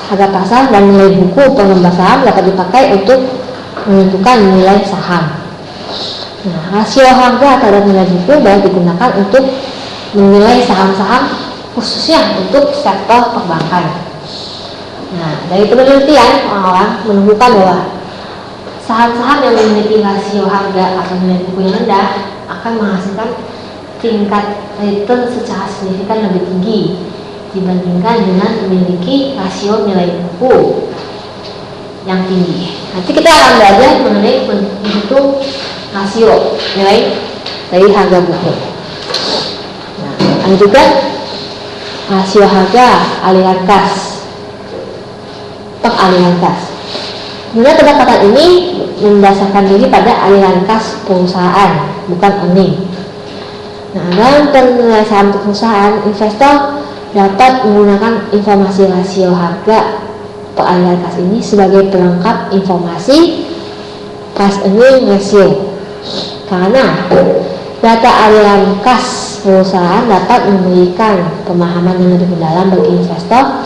harga pasar dan nilai buku pengembangan saham dapat dipakai untuk menentukan nilai saham. Nah, rasio harga terhadap nilai buku dapat digunakan untuk menilai saham-saham khususnya untuk sektor perbankan. Nah, dari penelitian orang-orang menemukan bahwa saham-saham yang memiliki rasio harga atau nilai buku yang rendah akan menghasilkan tingkat return secara signifikan lebih tinggi dibandingkan dengan memiliki rasio nilai buku yang tinggi. Nanti kita akan belajar mengenai menghitung rasio nilai dari harga buku. Nah, ada juga rasio harga aliran kas, pengaliran kas. Sebenarnya pendapatan ini mendasarkan diri pada aliran kas perusahaan, bukan earning. Nah, dalam penilaian saham perusahaan, investor dapat menggunakan informasi rasio harga pengaliran kas ini sebagai pelengkap informasi price earning ratio. Karena data aliran kas perusahaan dapat memberikan pemahaman yang lebih mendalam bagi investor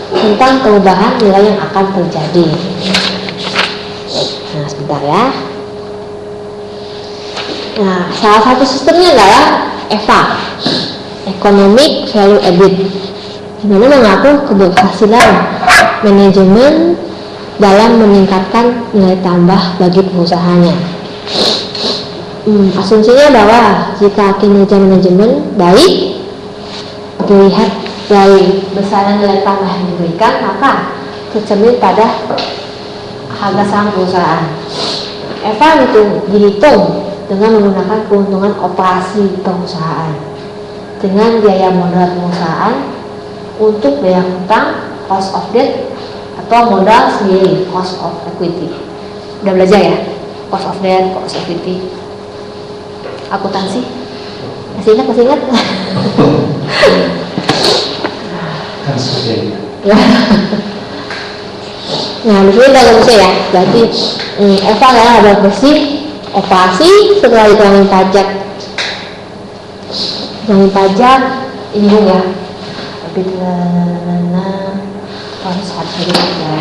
tentang perubahan nilai yang akan terjadi. Nah, sebentar ya. Nah, salah satu sistemnya adalah EVA, Economic Value Added, di mana mengatur keberhasilan manajemen dalam meningkatkan nilai tambah bagi perusahaannya. Asumsinya bahwa jika kinerja manajemen baik dilihat dari besaran nilai tambah yang diberikan, maka tercermin pada harga saham perusahaan. EVA dihitung dengan menggunakan keuntungan operasi perusahaan dengan biaya modal perusahaan untuk biaya hutang, cost of debt, atau modal sendiri, cost of equity. Udah belajar ya? Cost of debt, cost of equity, akuntansi. Masih ingat? Kan seperti Ya. Nah, di sini udah rumusnya ya. Berarti EVA adalah laba bersih operasi setelah dikurangi pajak. Dikurangi pajak, bingung ya. Tapi harus ya. Ya.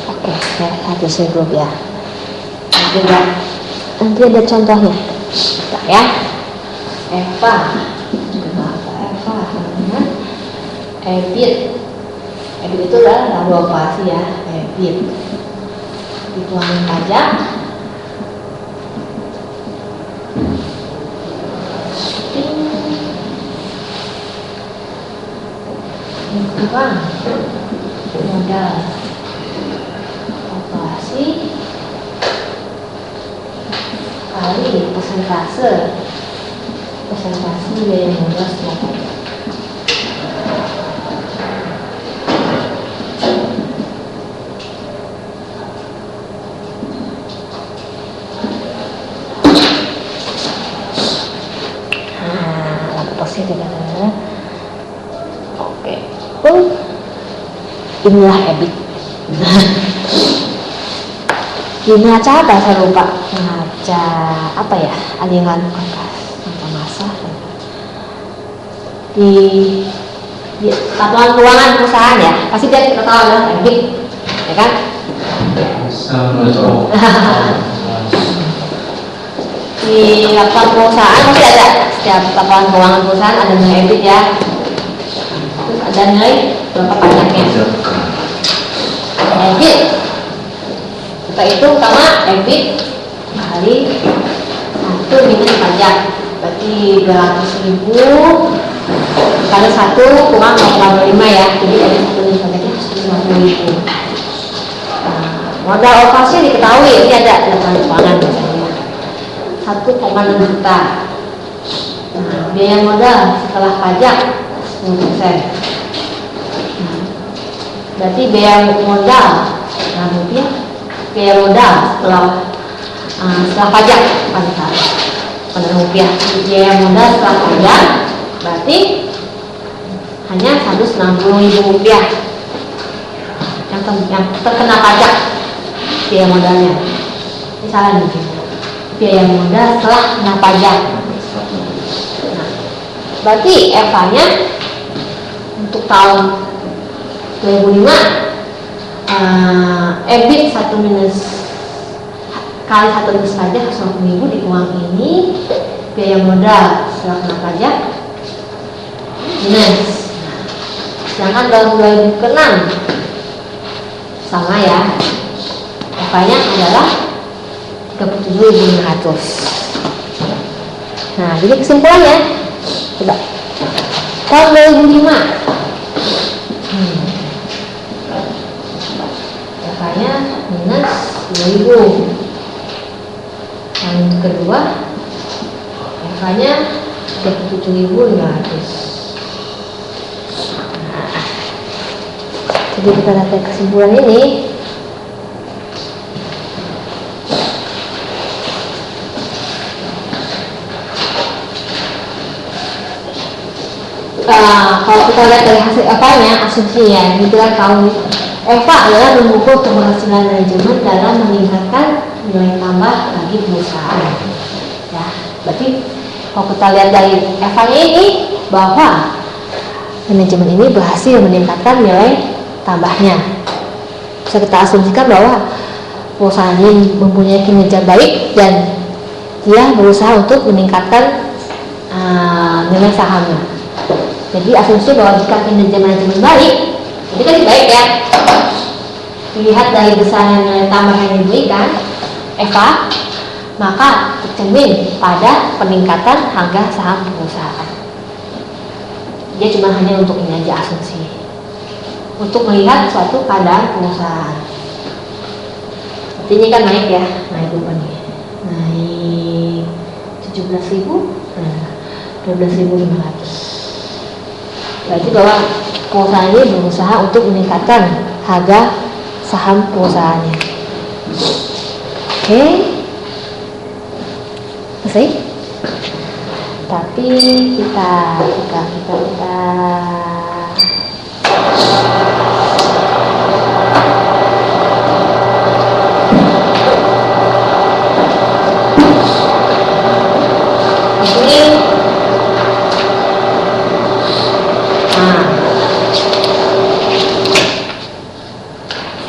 Oke, saya hapus dulu ya. Nanti ada contohnya. Nah, ya. EVA. EBIT itu adalah laba operasi ya, EBIT dikurangi pajak dikurangi modal operasi kali persentase biaya modal setelah pajak. Oke, inilah EBIT. Gimana cara bahasa lupa ngaca apa ya, aliran masa di laporan keuangan perusahaan ya, pasti dia kita tahu adalah EBIT, ya kan? Di laporan perusahaan pasti ada, setiap laporan keuangan perusahaan ada nilai EBIT ya, terus ada nilai berapa pajaknya. EBIT kita hitung sama EBIT kali 1 minus pajak, berarti 200.000 kali 1 kurang 0,5 ya, jadi dari 1 minus pajaknya 150.000. Modal operasi diketahui, ini ada laporan keuangan misalnya 1,6 juta. Nah, biaya modal setelah pajak 10%. Berarti biaya modal rupiah, biaya modal setelah pajak pada rupiah, biaya modal setelah pajak berarti hanya 160.000 rupiah. yang terkena pajak biaya modalnya. Misalnya nih, biaya modal setelah kena pajak. Nah, berarti EVA-nya untuk tahun 2005 EBIT 1 minus kali 1 minus pajak 150.000 di uang ini, biaya modal setelah kena pajak minus. Sedangkan tahun 2006 sama ya, EVA-nya adalah 37.500. Nah, jadi kesimpulannya coba tahun 2005 EVA-nya minus 2.000. Yang kedua EVA-nya 37.500. Jadi kita lihat kesimpulan ini. Kalau kita lihat dari hasil EVA-nya, asumsinya kita tahu EVA adalah mengukur keberhasilan manajemen dalam meningkatkan nilai tambah bagi perusahaan. Ya, berarti kalau kita lihat dari EVA-nya ini bahwa manajemen ini berhasil meningkatkan nilai tambahnya. Bisa kita asumsikan bahwa perusahaan ini mempunyai kinerja baik dan dia berusaha untuk meningkatkan nilai sahamnya. Jadi asumsi bahwa jika kinerja manajemen baik, jadi kan baik ya. Dilihat dari besaran nilai tambah yang diberikan EVA, maka tercermin pada peningkatan harga saham perusahaan. Dia cuma hanya untuk ini aja asumsi, untuk melihat suatu keadaan perusahaan. Artinya kan naik ya, naik berapa nih? Naik 17.000, 12.500. Berarti bahwa perusahaan ini berusaha untuk meningkatkan harga saham perusahaannya. Oke, selesai. Tapi kita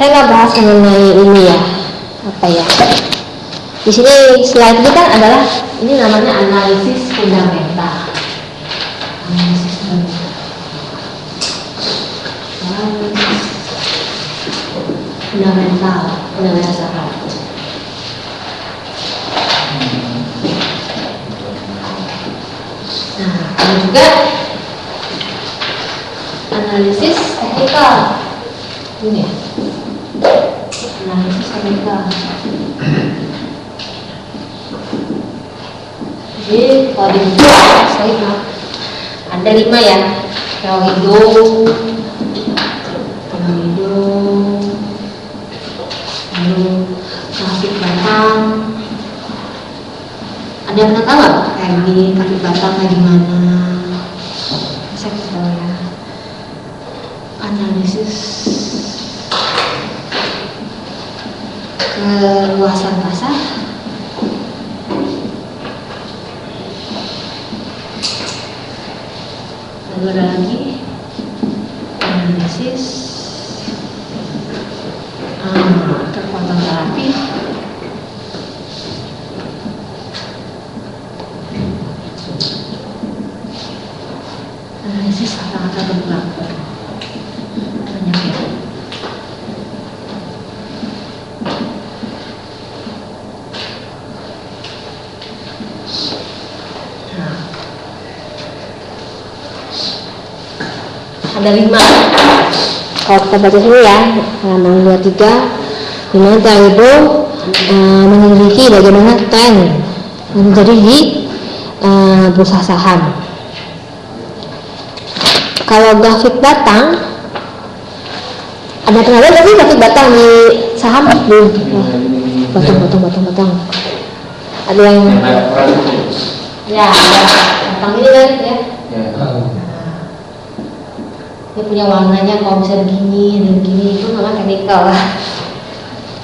saya nggak bahas mengenai ini ya, apa ya? Di sini slide ini kan adalah ini namanya analisis fundamental. Analisis fundamental saham. Nah, ada juga analisis teknikal. Ini ya. Analisis teknikal. Jadi kalau dibuka, saya ada 5 ya. Teorido, lalu grafik batang. Ada yang pernah tahu nggak kayak gini grafik batang kayak gimana? Saya tahu ya. Analisis keluasan pasar. Lalu ada lagi analisis kekuatan terapi. Analisis kata-kata berlaku. Banyak ya. Ada 5. Kalau kita baca dulu ya, halaman 23, dimana Teorido memiliki bagaimana tren yang terjadi di bursa saham. Kalau grafik batang, ada pernah lihat sih grafik batang di saham? Belum. Batang. Ada yang ya, ada batang ini kan ya. dia punya warnanya kalau bisa begini dan begini, itu namanya teknikal lah.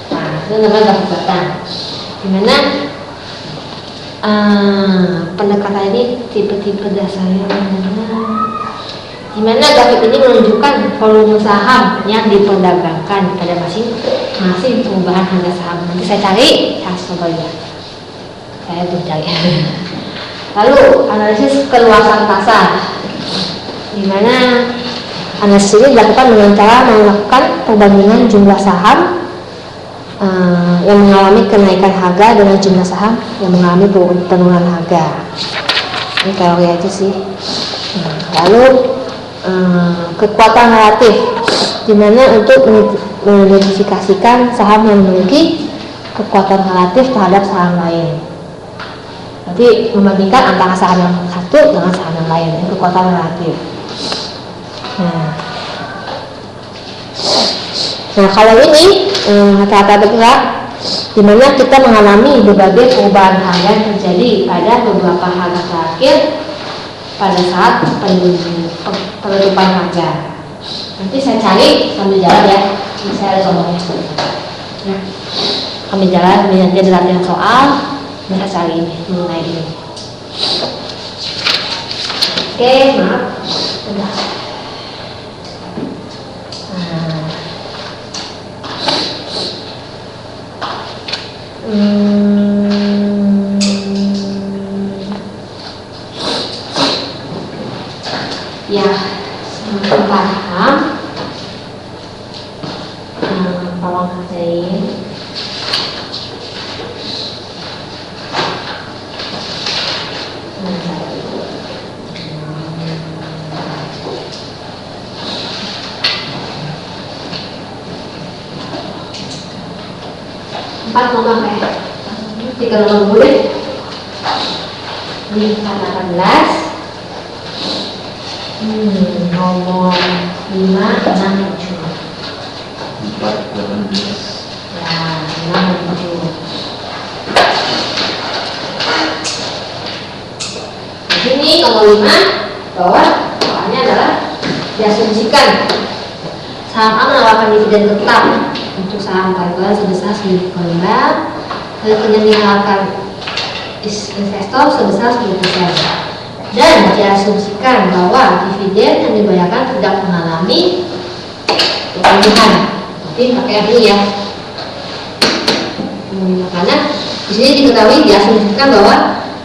Nah, itu namanya grafik batang. Dimana pendekatan ini tipe-tipe dasarnya dimana grafik ini menunjukkan volume saham yang diperdagangkan pada masing-masing perubahan harga saham. Nanti saya cari, coba ya. Saya belum cari. Lalu analisis keluasan pasar, dimana analisis ini dilakukan dengan cara melakukan perbandingan jumlah saham yang mengalami kenaikan harga dengan jumlah saham yang mengalami penurunan harga. Ini teori aja sih. Lalu kekuatan relatif, dimana untuk mengidentifikasikan saham yang memiliki kekuatan relatif terhadap saham lain. Nanti membandingkan antara saham yang satu dengan saham yang lain, kekuatan relatif. Nah kalau ini rata-rata bergerak, dimana kita mengalami berbagai perubahan harga yang terjadi pada beberapa harga terakhir pada saat penutupan harga. Nanti saya cari sambil jalan ya, ini saya ada contohnya. Nah, sambil jalan, nanti ada latihan soal, bisa cari ini mengenai ini. Oke, maaf, udah. Ya, semakin paham, tolong kerjain. Empat nomor ya, 3 nomor boleh. Di 18. Nomor 5, 6, 7. 4, 18. Ya, 6, 7. Di sini nomor 5 bahwa soalnya adalah diasumsikan saham A menawarkan dividen tetap untuk saham tanggal sebesar 1.000 per lembar, dan menawarkan investor sebesar 10%. Dan diasumsikan bahwa dividen yang dibayarkan tidak mengalami pertumbuhan. Jadi pakai yang ini ya. Karena di sini diketahui diasumsikan bahwa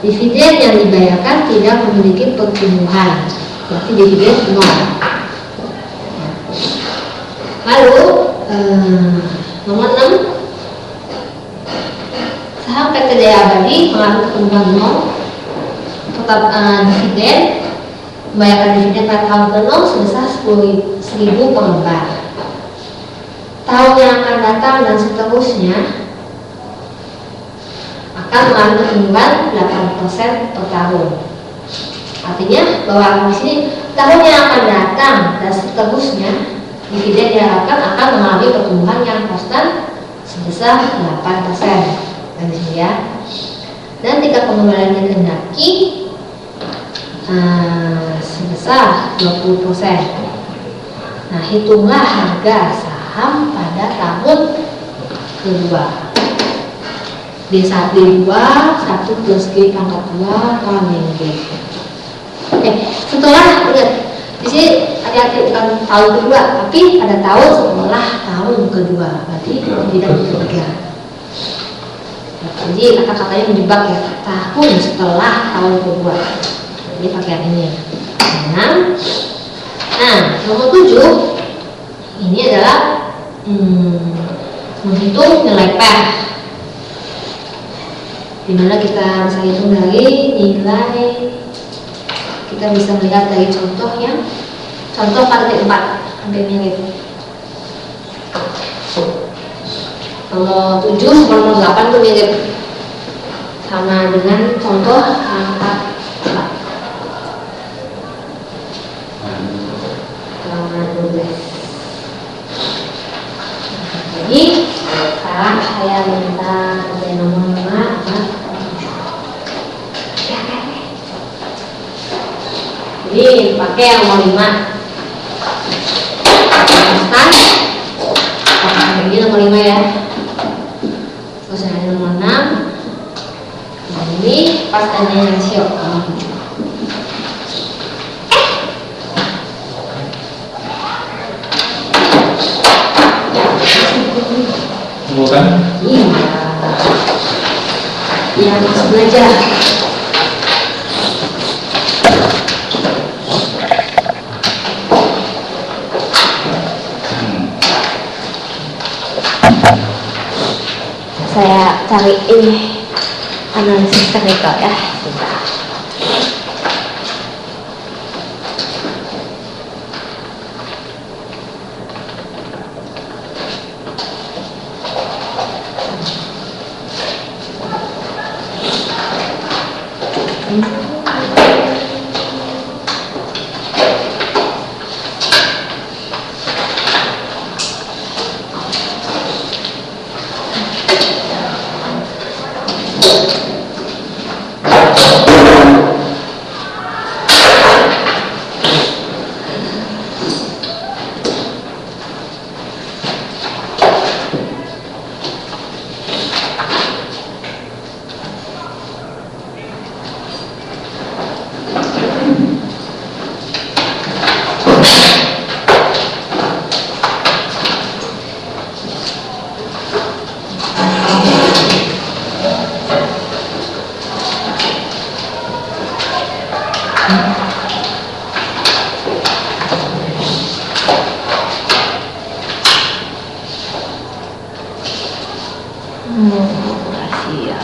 dividen yang dibayarkan tidak memiliki pertumbuhan. Berarti dividen 0. Lalu nomor 6, saham PT Jaya Abadi mengalami pertumbuhan 0. Tetap dividen, membayarkan dividen pada tahun ke-0 sebesar 10.000 per lembar. Tahun yang akan datang dan seterusnya akan mengalami pertumbuhan 8% per tahun. Artinya bahwa di sini tahun yang akan datang dan seterusnya dividen diharapkan akan mengalami pertumbuhan yang konstan sebesar 8%. Dan di sini ya. Dan tingkat pengembalian yang dikehendaki sebesar 20%. Nah, hitunglah harga saham pada tahun kedua. D1 1 plus G pangkat 2 kali G. Setelah ingat di sini hati-hati bukan tahun kedua, tapi pada tahun setelah tahun kedua, berarti tidak ketiga. Jadi kata-katanya menjebak ya, tahun setelah tahun kedua. Jadi pakai yang ini. Nah, nomor 7 ini adalah menghitung nilai PER. Dimana kita bisa hitung dari nilai, kita bisa melihat dari contohnya, contoh praktik 4 hampir mirip. Nomor 7 sama nomor 8 itu mirip, sama dengan contoh angka 4 sama 12. Jadi sekarang saya minta dari nomor 5 sama 7. Jadi pakai yang nomor 5. kan? Nah, ini nomor 5 ya. Terus yang nomor 6. Nah, ini pas ada rasio. Bukan? Iya. Iya, masuk belajar. Saya cari ini analisis teknikal ya. Bentar. Rahasia.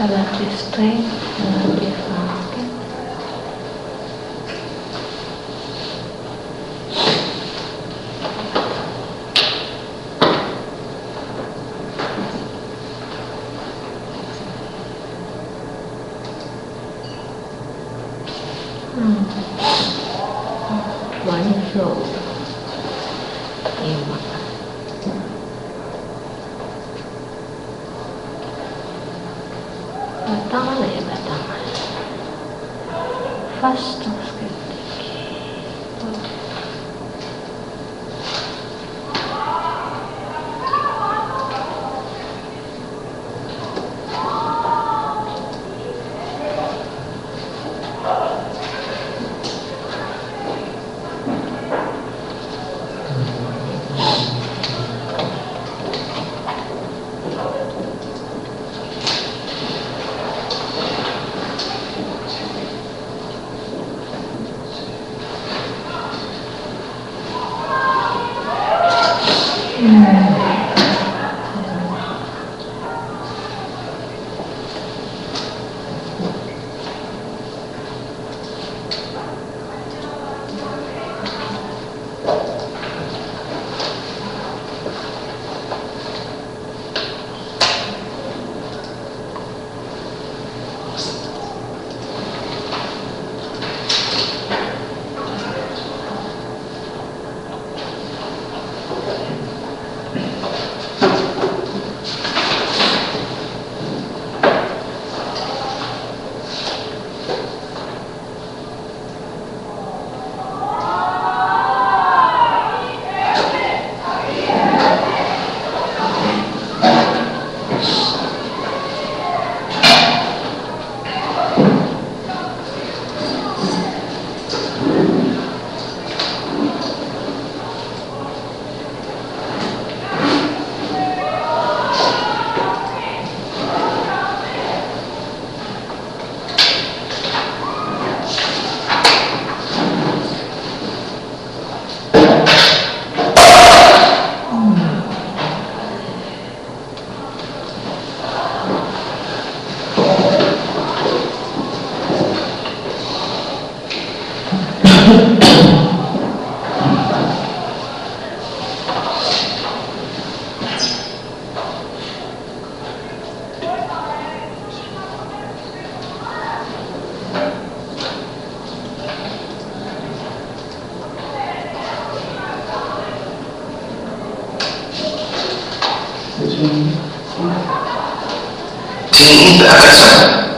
Relative strength, relative market. Money flow. 5. Batang mana ya batang? Fast terus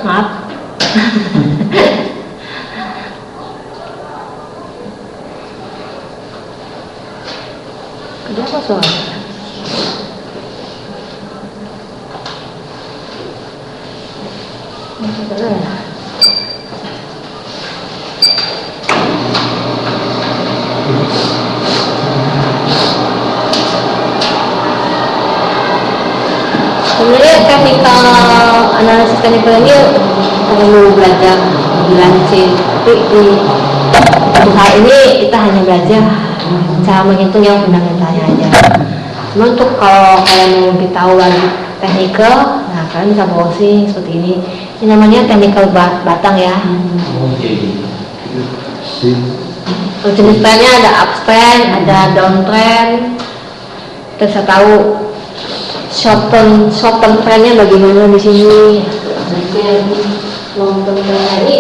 Maaf. Kenapa soalnya? Sebenarnya analisis teknikal ini perlu belajar lebih lanjut, tapi untuk hal ini kita hanya belajar cara menghitung yang fundamentalnya aja. Cuma untuk kalau kalian mau lebih tahu lagi teknikal, nah kalian bisa browsing seperti ini. Ini namanya teknikal batang ya. Untuk jenis trendnya ada uptrend, ada downtrend. Kita bisa tahu short term trendnya bagaimana di sini. Nah, itu yang long term trendnya ini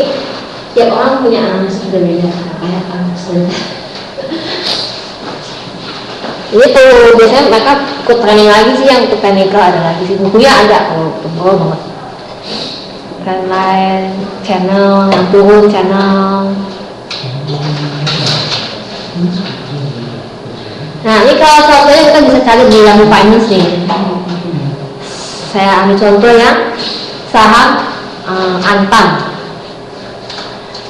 tiap orang punya analisis berbeda. Kayak analisis. Ini tuh biasanya mereka ikut training lagi sih, yang untuk teknikal ada lagi sih, bukunya ada kalau tebal banget. Trendline channel, yang turun channel. Nah ini kalau contohnya kita bisa cari di Yahoo Finance nih. Saya ambil contoh ya, saham Antam.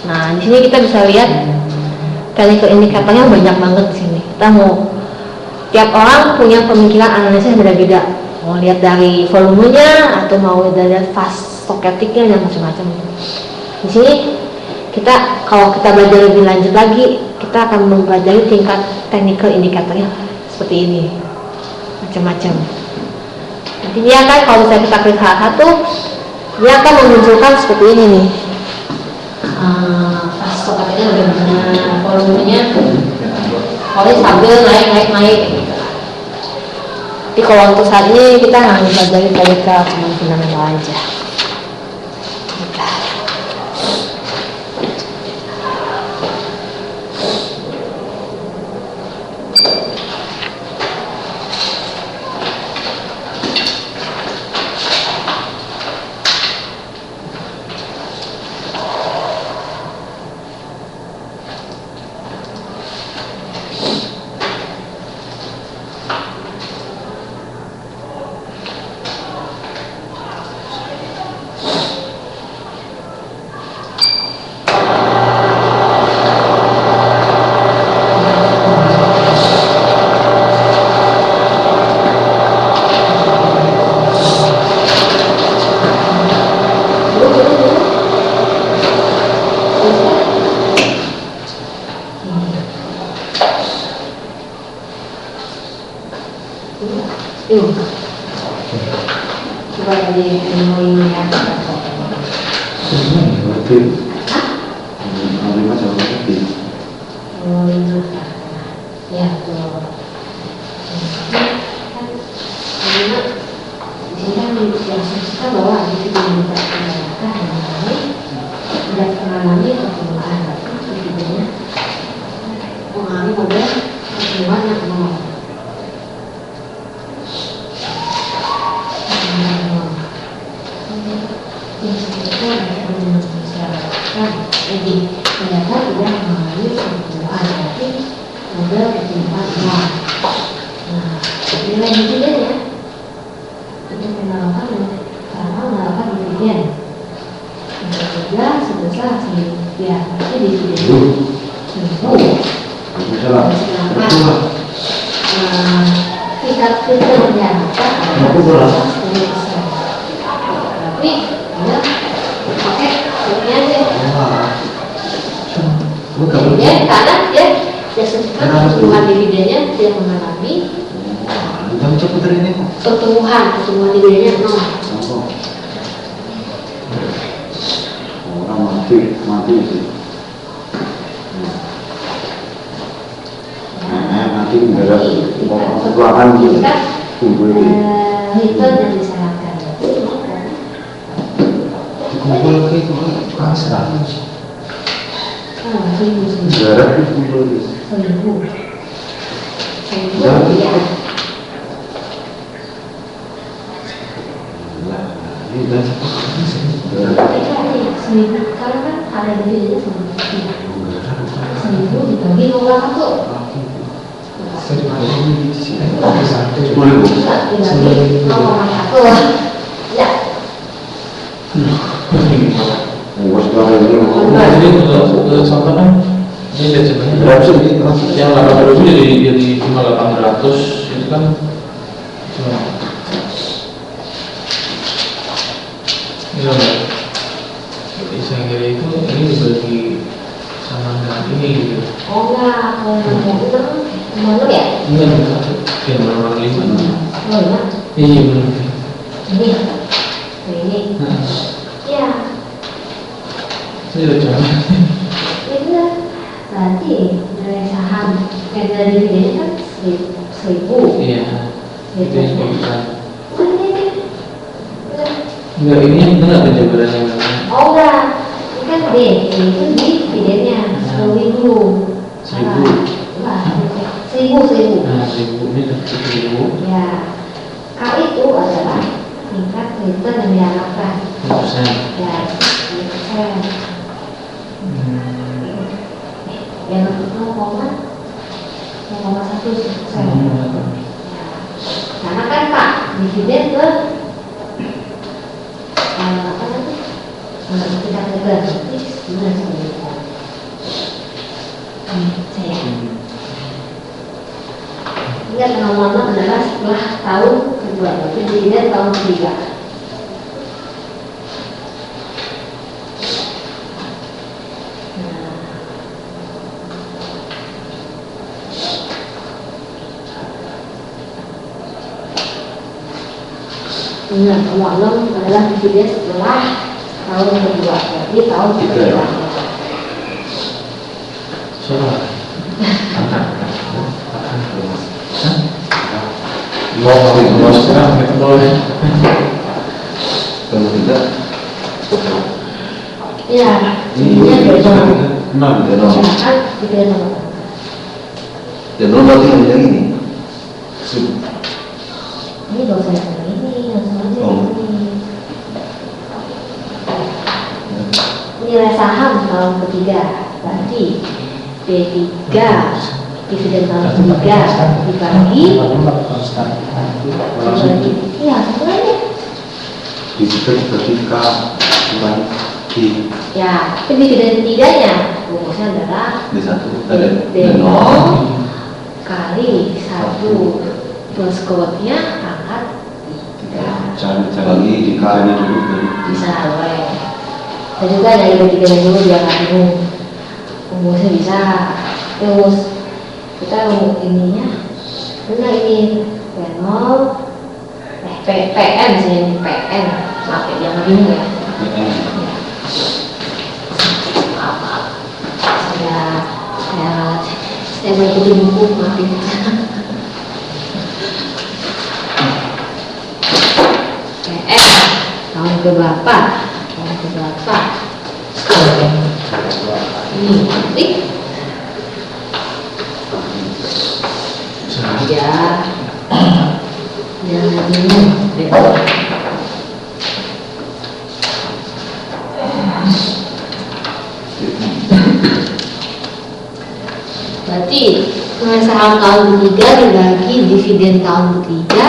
Nah di sini kita bisa lihat technical indikatornya banyak banget di sini. Kita mau tiap orang punya pemikiran analisis yang beda-beda. Mau lihat dari volumenya atau mau dari fast stochasticnya dan macam-macam. Di sini kita kalau kita belajar lebih lanjut lagi, kita akan mempelajari tingkat technical indikatornya seperti ini, macam-macam. Nanti dia kan kalau misalnya kita klik salah satu, dia akan memunculkan seperti ini nih. Fast stochasticnya bagaimana, volumenya. Kalau ini stabil naik. Tapi kalau untuk saat ini kita hanya belajar teknikal cuma fundamental aja. Coba tadi ini ya. Ya, tuh. Di sini kan diasumsikan bahwa di sini diperkirakan tidak mengalami pertumbuhan, setidaknya mengalami model pertumbuhan yang nol. Jadi ternyata tidak mengalami pertumbuhan, tapi model pertumbuhan nol. Nah, nilai dividennya untuk menawarkan dividen yang ketiga sebesar ya, tapi dividennya tingkat filternya adalah 10%. Tapi ya pakai ini aja. Dividennya karena dia sebutkan pertumbuhan dividennya dia mengalami pertumbuhan dividennya nol. Orang mati itu. Nanti mendadak keuangan gitu. Return yang disarankan Dikumpul ke itu kan 100. Jarak dikumpul di. Ya. Ini udah Itu 1000 karena kan ada dividennya 1000 dibagi 0,1. Dibagi 0,1. Ya. Jadi untuk contohnya ini lihat sebenarnya yang 80.000 jadi cuma 800 itu kan cuma enggak. Jadi saya kira itu ini dibagi sama dengan ini gitu. Oh enggak, kalau yang itu mana ya? Enggak yang nomor 5. Oh iya. Iya benar. Ini. Ini. Ya. Saya udah coba. Itu berarti dari saham dari dividennya kan 1000. Iya. Itu yang bukan. Udah. Enggak ini enggak penjabarannya memang. Oh enggak, ini kan D, itu dividennya 10.000. 1000. Wah, 1000. Nah 1000 ini 1000. Ya, K itu adalah tingkat return yang diharapkan. 100%. Ya, 10%. Yang 0,1%. Ya, karena kan Pak, dividen ke apa namanya? Tingkat return itu gimana sebenarnya? Saya ingat nomor adalah setelah tahun kedua, berarti dividen tahun ketiga. Ingat nomor 6 adalah dividen setelah tahun kedua, berarti tahun ketiga. Salah. Sekarang kita boleh. Kalau tidak, Iya, ini beda. enam ya dong. Kan dividen nomor. Ya dong berarti yang ini. Ini dosa yang ini, langsung aja ini. Nilai saham tahun ketiga, berarti D3 dividen tahun ketiga dibagi. Iya, satu lagi. Dividen ketika dibagi Ya, tapi dividen ketiganya rumusnya adalah di satu D0 kali 1 plus kuotnya pangkat 3. Jangan lagi dikali dulu dari Bisa boleh. Dan juga dari dividen dulu biar nggak bingung. Rumusnya bisa. Rumus kita rumus ininya. Benar ini P0 PN sih ini PN. Maaf ya, jangan bingung ya. Maaf. Saya baca di buku, maafin. PN tahun keberapa? Tahun keberapa? Ini, ya, jangan bingung. Berarti nilai saham tahun ketiga dibagi dividen tahun ketiga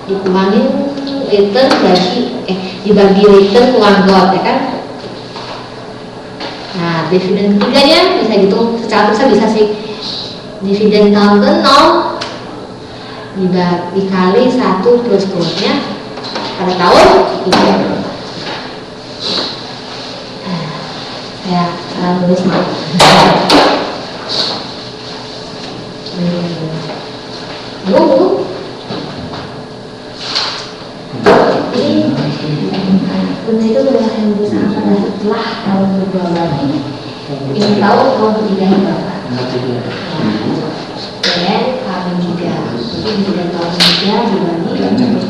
dikurangin return dibagi return kurang GOT ya kan. Nah dividen ketiganya bisa hitung secara bisa sih, dividen tahun ke-0 dikali 1 plus GOT-nya pada tahun ketiga. Ya, salah nulis nih. Dulu ini benar itu adalah yang bisa pada setelah tahun kedua lagi ingin tahu tahun ketiga berapa. Dan kami juga jadi dividen tahun ketiga dibagi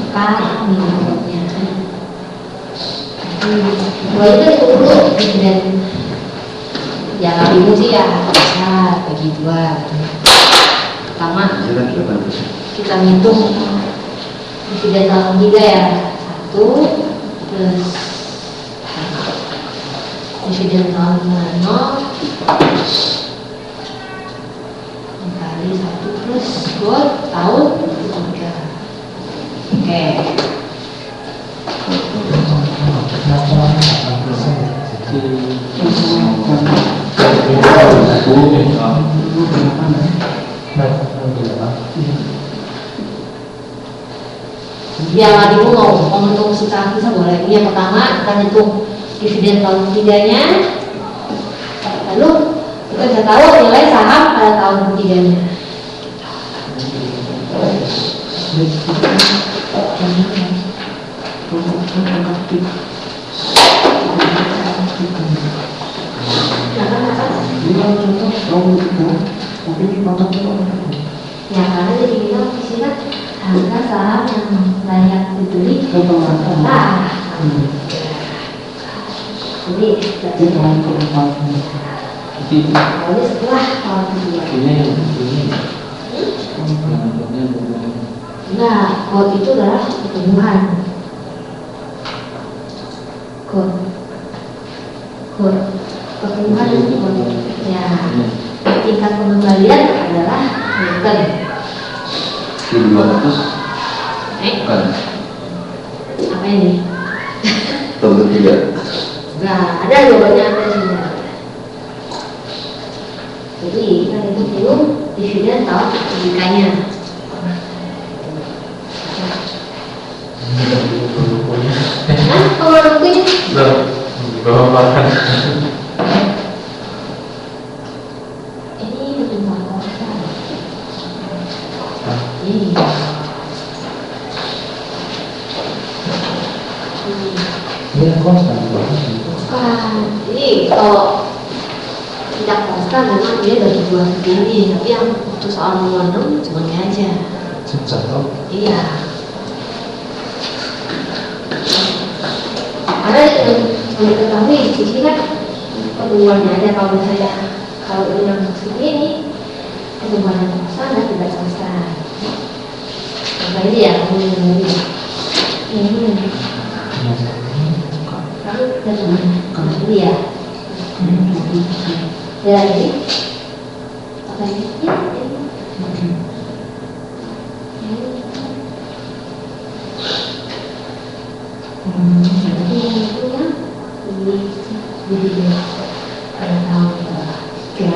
per minimumnya. Kalau itu dulu dividen ya nggak bingung sih ya, bisa bagi 2. Pertama kita ngitung dividen tahun ketiga ya 1 plus dividen tahun 0 dikali 1 plus gold tahun 3. Oke. Yang adikmu mau menghitung secara bisa boleh. Ini yang pertama kita hitung dividen tahun 3-nya, lalu kita bisa tahu nilai saham pada tahun 3-nya. Ya karena jadi kita disini harga saham yang layak dibeli nah, jadi awalnya setelah tahun kedua. Nah, gold itu adalah pertumbuhan. Gold pertumbuhan itu ya tingkat pengembalian adalah return. 200 bukan apa ini? tahun 3. Nah, ada jawabannya ada sini. Jadi kita hitung dulu dividen tahun ketiganya. Nah, kalau nungguin di bawah makan. ini pertumbuhan konstan. Ini. Ini konstan. Jadi kalau tidak konstan memang dia dari dua segini, tapi yang untuk soal nomor 6 cuma ini aja. 진짜 또? Iya. Karena yang diketahui di sini kan pertumbuhannya ada. Kalau misalnya kalau ini yang segini pertumbuhan yang konstan dan tidak konstan. Nah ini ya ini. Lalu dan ini ya. Ya ini. Apa ini? Jadi pada tahun 3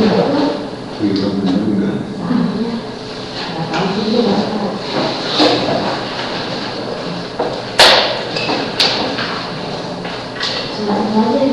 berapa? Ini enggak. sahamnya pada tahun 3 berapa? Selanjutnya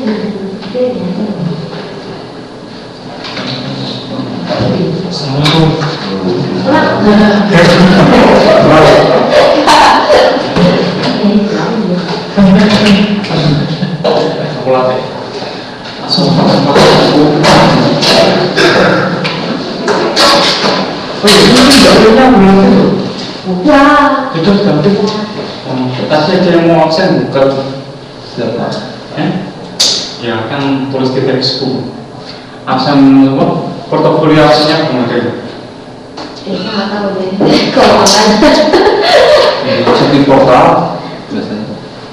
Itu ganti kertasnya aja yang mau absen bukan Siapa? Ya kan tulis di textbook absen apa portofolio absennya kemana nggak tahu deh kalau Cek di portal biasanya.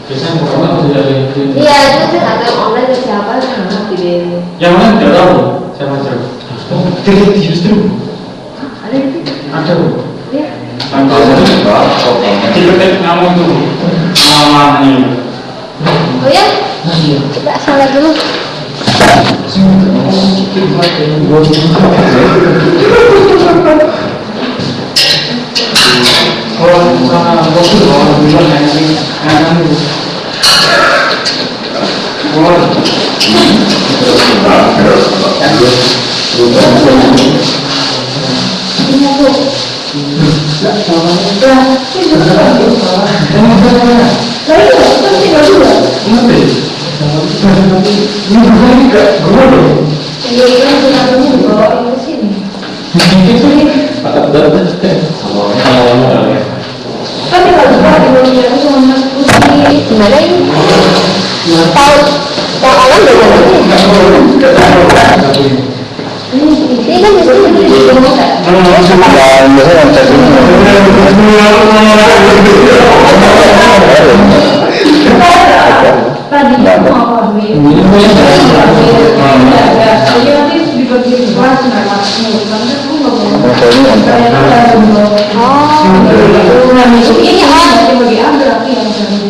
Biasanya pokoknya tidak ada yang iya itu sih nggak tahu online dari siapa nggak ngerti deh. yang lain tidak tahu siapa aja tidak justru Ada itu? ada Iya. Diketik kamu tuh nama ini. Oh ya? Coba salah dulu. Kalau misalnya bos itu orang bilang yang ini Gimana ini? Tahu yang alam bagaimana? Ini kan biasanya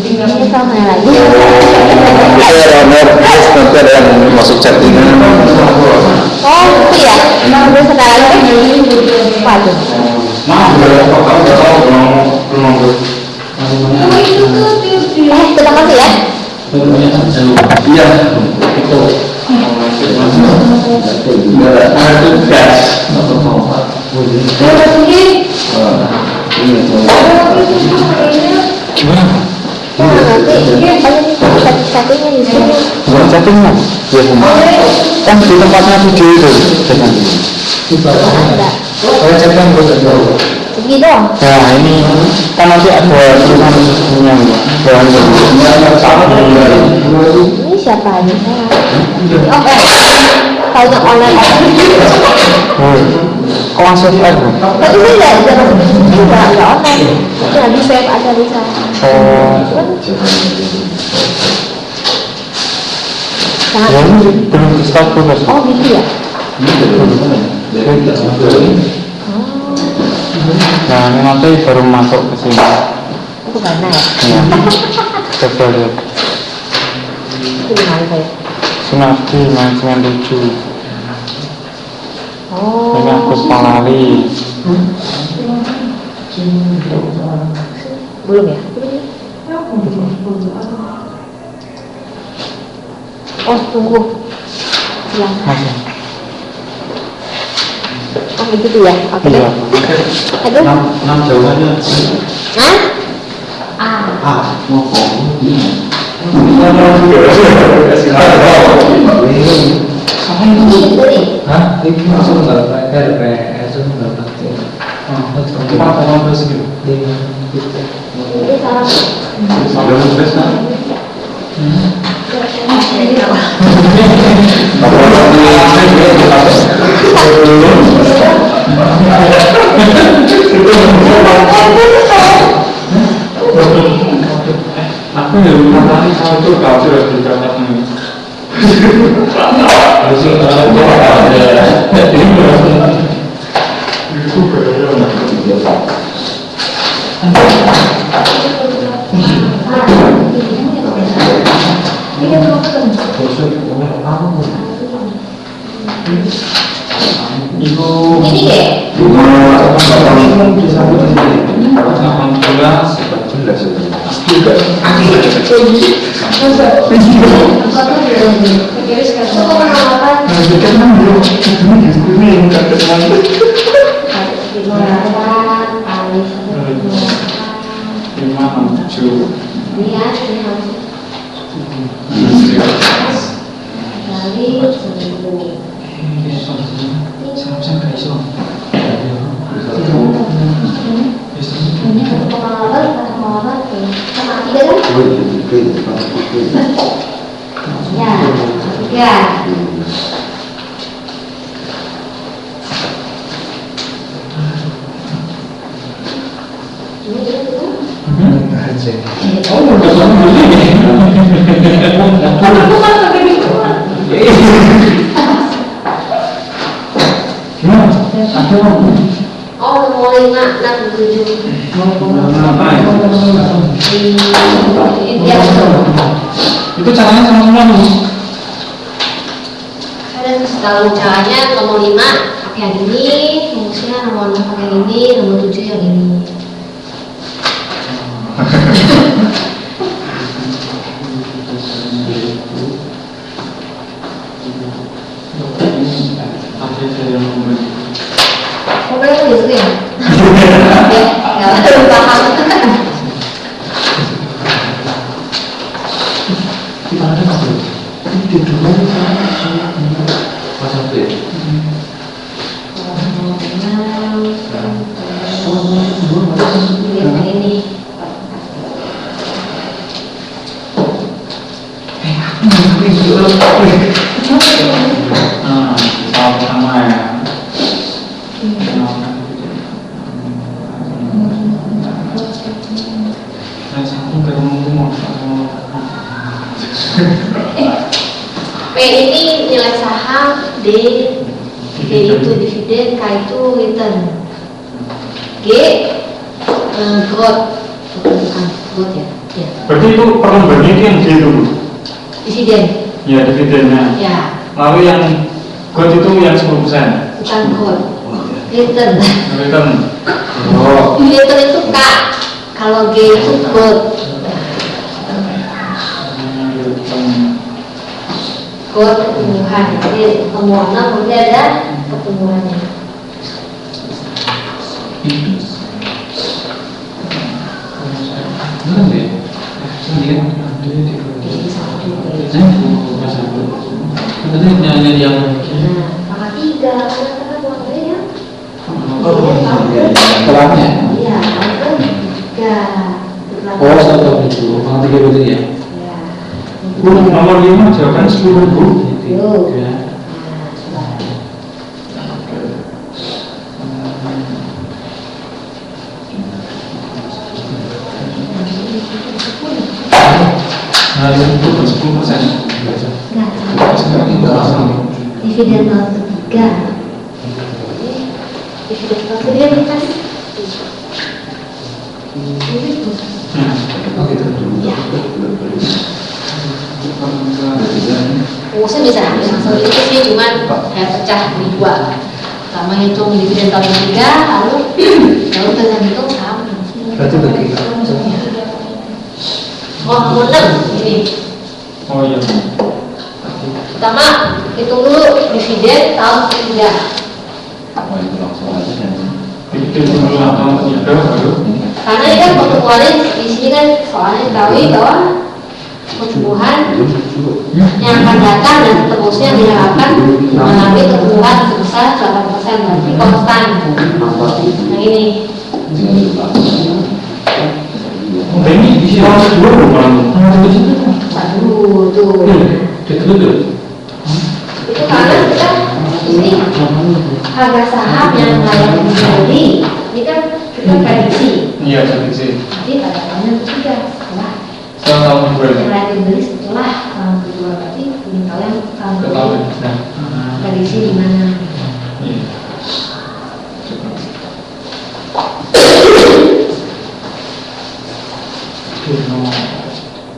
Ini sama lagi. Itu runner, terus nanti ada yang masuk chattingan. Oh, itu ya. Terus sekarang apa tuh? Terima kasih ya. Iya. Itu. Gimana? Nanti chattingnya di sini. Bukan chattingan, kan di tempatnya video itu. Ada. Kalau chattingan Pergi dong. Nah ini kan nanti ada tulisannya Ini siapa aja? Oh, kalau yang online kok langsung air? tapi ini nggak online. Itu di save ada di sana. Sangat. Ya ini belum di start terus. Oh gitu ya. Nah ini nanti baru masuk ke sini. Itu mana ya? Ya. Coba lihat. Itu di mana ya? Sunardi manajemen 7. Oh. Ini Agus Palali. Belum ya? Oh tunggu. Silakan. Masih. Oh begitu ya? Oke deh. Iya. Aduh. 6 jawabannya. Hah? Itu nih. Hah? Ini langsung nggak RPS itu nggak pasti. Apa nomor segitu? Ini salah. Belum tes kan? Aku ya lupa tadi saya itu kau sudah berjalan ini. Harus Ibu Ini deh. Ya. Oh, nomor 5, 6, 7. Iya betul. itu caranya sama semua nih. Ada tahu caranya nomor 5 pakai yang ini, rumusnya nomor 6 pakai yang ini, nomor 7 yang ini. Kok boleh tulis ya? Nggak baru paham. Ini. Sama ya. P ini nilai saham, D itu dividen, K itu return. G growth, bukan growth ya. Berarti itu perlembarannya itu yang D dulu. Dividen. Ya, dividennya. Ya. Lalu yang growth itu yang 10%. Bukan growth. Return. Return. Oh, Return itu K. Kalau G itu growth. Growth pertumbuhan. Jadi pertumbuhan nanti ada pertumbuhannya. Nyanyi yang Pangkat 3, karena buat ya. setelahnya. Iya, pangkat 3. oh 1 itu pangkat 3 berarti ya. Ya. Bu, nomor 5 jawaban 10.000. Yuk. Ya. Nah, itu 10%. Dividen 0,3. Dividen 0,3 kan? Rumusnya bisa langsung itu sih, cuman saya pecah di 2. Pertama hitung dividen tahun 3, lalu kita hitung sama. Berarti bagi. Oh, nomor 6 ini. Oh iya. Pertama hitung dulu dividen tahun 3. Oh, itu langsung aja ya. Dividen dulu tahun 3 baru. Karena ini kan pertumbuhannya di sini kan soalnya diketahui bahwa pertumbuhan yang akan datang dan seterusnya diharapkan mengalami pertumbuhan sebesar 8%, berarti konstan. Yang ini. Oh, ini di sini tahun 2 bukan? Aduh, tuh. Itu karena kita ini harga saham yang layak menjadi ini kan kita prediksi. Iya, prediksi. Jadi pada tahun ketiga setelah Setelah tahun 2 ini. mulai dibeli setelah tahun kedua, berarti ini kalian tahun Ketahui. kedua prediksi di mana? Iya.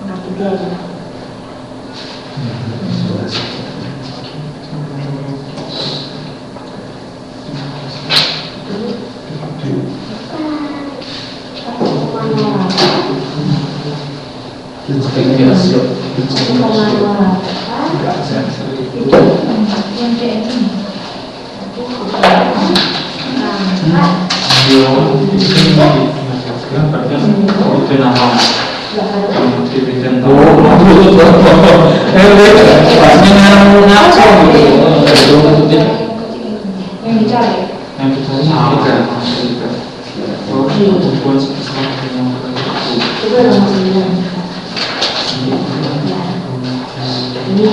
Nah, tiga aja. Dividen Oh, Yang dicari. yang kita pertumbuhan sebesar Itu nomor 9. Ini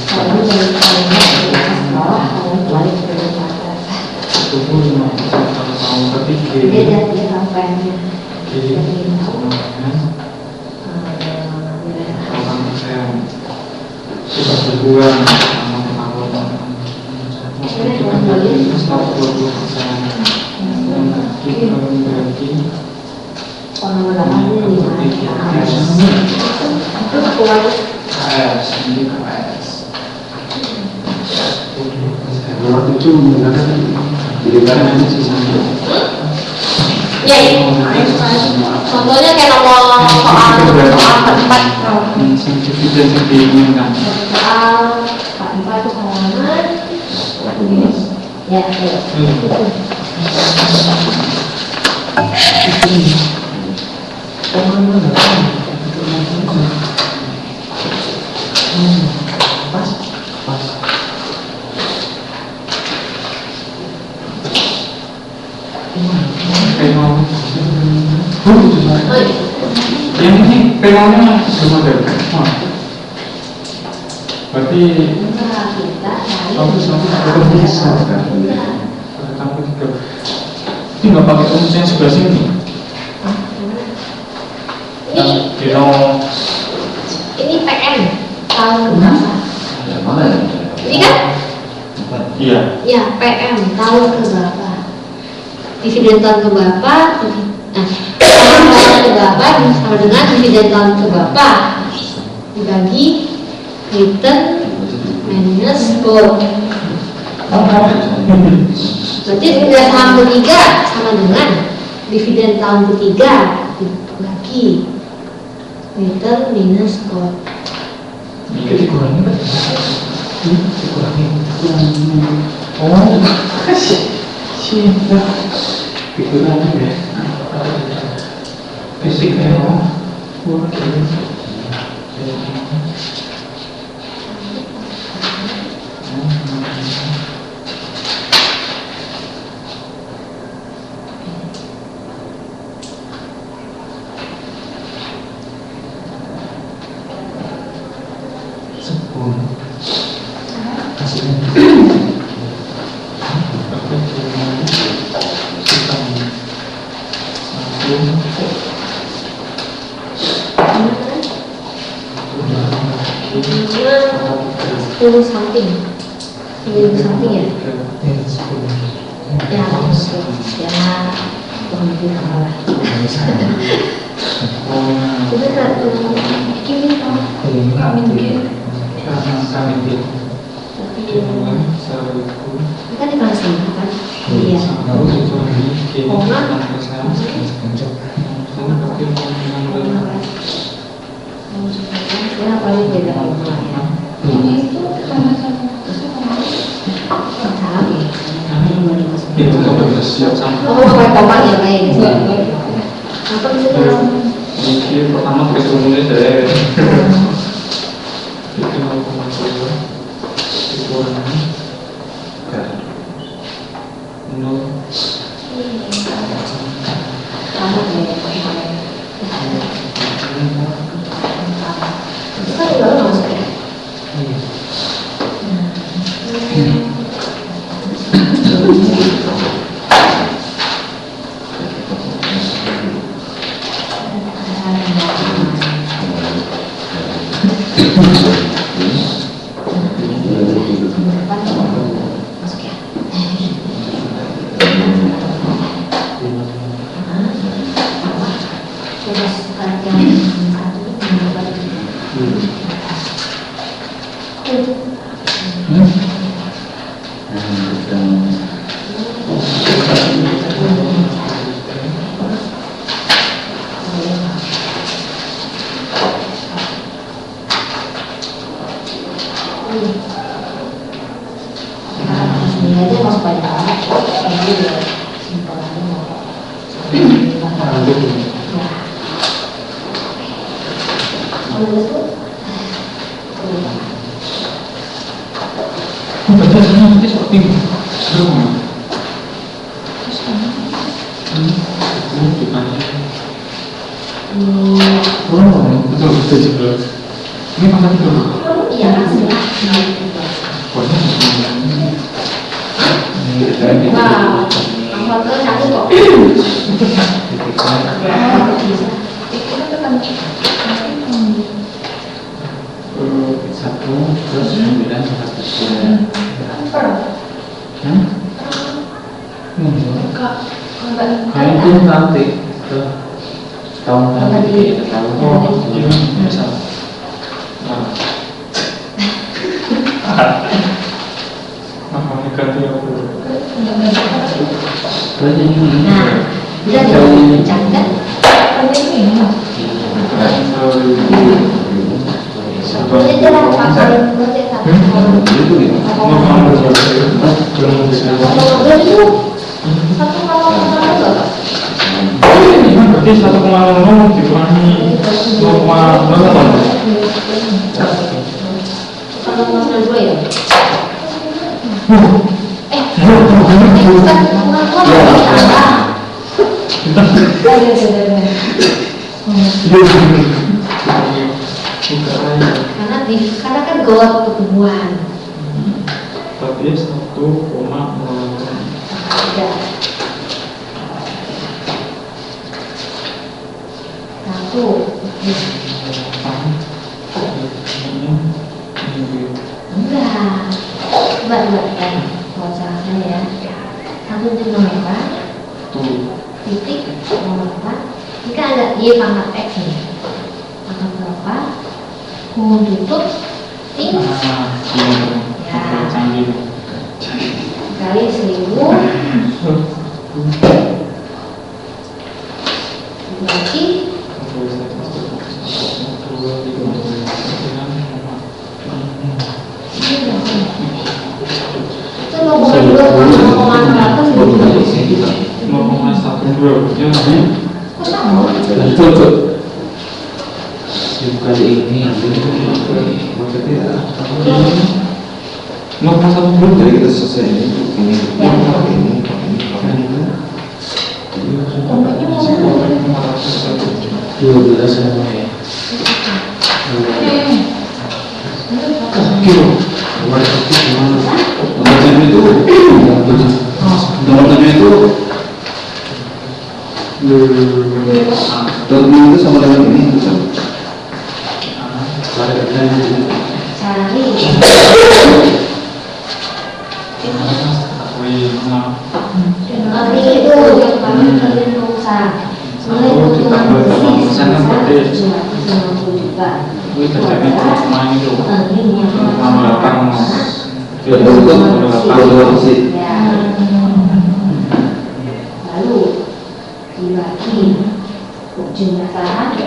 kalau dari kalimat di atas bawah kalian balik ke atas. 25% tahun tapi Beda dia sampai-nya. sudah berbulan sama tahun Kalau nomor 8 ini di mana? Itu keluar Nomor 7 menggunakan dilibatkan sisanya. ya ini. Contohnya kayak nomor soal 4. dividen yang diinginkan. Soal 4 itu halaman. Ya, ya. Yang ini penalnya belum ada. Berarti Nah, kita tapi ini nggak pakai rumus yang sebelah sini. Ini PM tahun berapa? Yang mana ya? Ini kan? Iya. Ya, PM tahun ke berapa? dividen tahun ke berapa, tahun ke berapa sama dengan dividen tahun ke berapa dibagi return minus book. Berarti dividen tahun ketiga sama dengan dividen tahun ketiga dibagi return minus book. Dikurangi kan? Dikurangi. Oh, siapa? Dikurangi ya. Fisik ya. Something ya? Ya, kan di kelas 5 kan? Iya. Kenapa ini beda ya? Ini itu sama-sama pakai kompak ya kayak gitu. Apa itu? Ini pertama pakai semuanya saya. Itu mau kemana? Dikurangi. Nol. Sama kayak itu kan juga masuk ya? Ini pasal itu. Iya kan sebelah. Wah, angkotnya satu kok. Satu terus 9 Kayak itu nanti tahun nanti tahun Nah, bisa dicatat. Boleh jalan pakai Berarti 1,00 dikurangi 2,08. Karena kan gawat pertumbuhan. Tapi 1,08. Ya. Satu. Enggak. Coba kan. Kalau salahnya ya. Satu itu berapa? titik 08. Ini kan ada Y pangkat X nih. Akan berapa? Kurung tutup ting. Ya. Kali 1000. Berarti itu 0,12 kok sama? Bukan ini, maksudnya jadi kita selesai ini Ombaknya mau 12 sama ya. Nomor itu sama dengan ini cari. Kali itu yang paling kalian usah. Mulai hitungan besi sebesar 250 juta. Ini terjadi main itu. Ini yang ya. Lalu dibagi jumlah saran ya.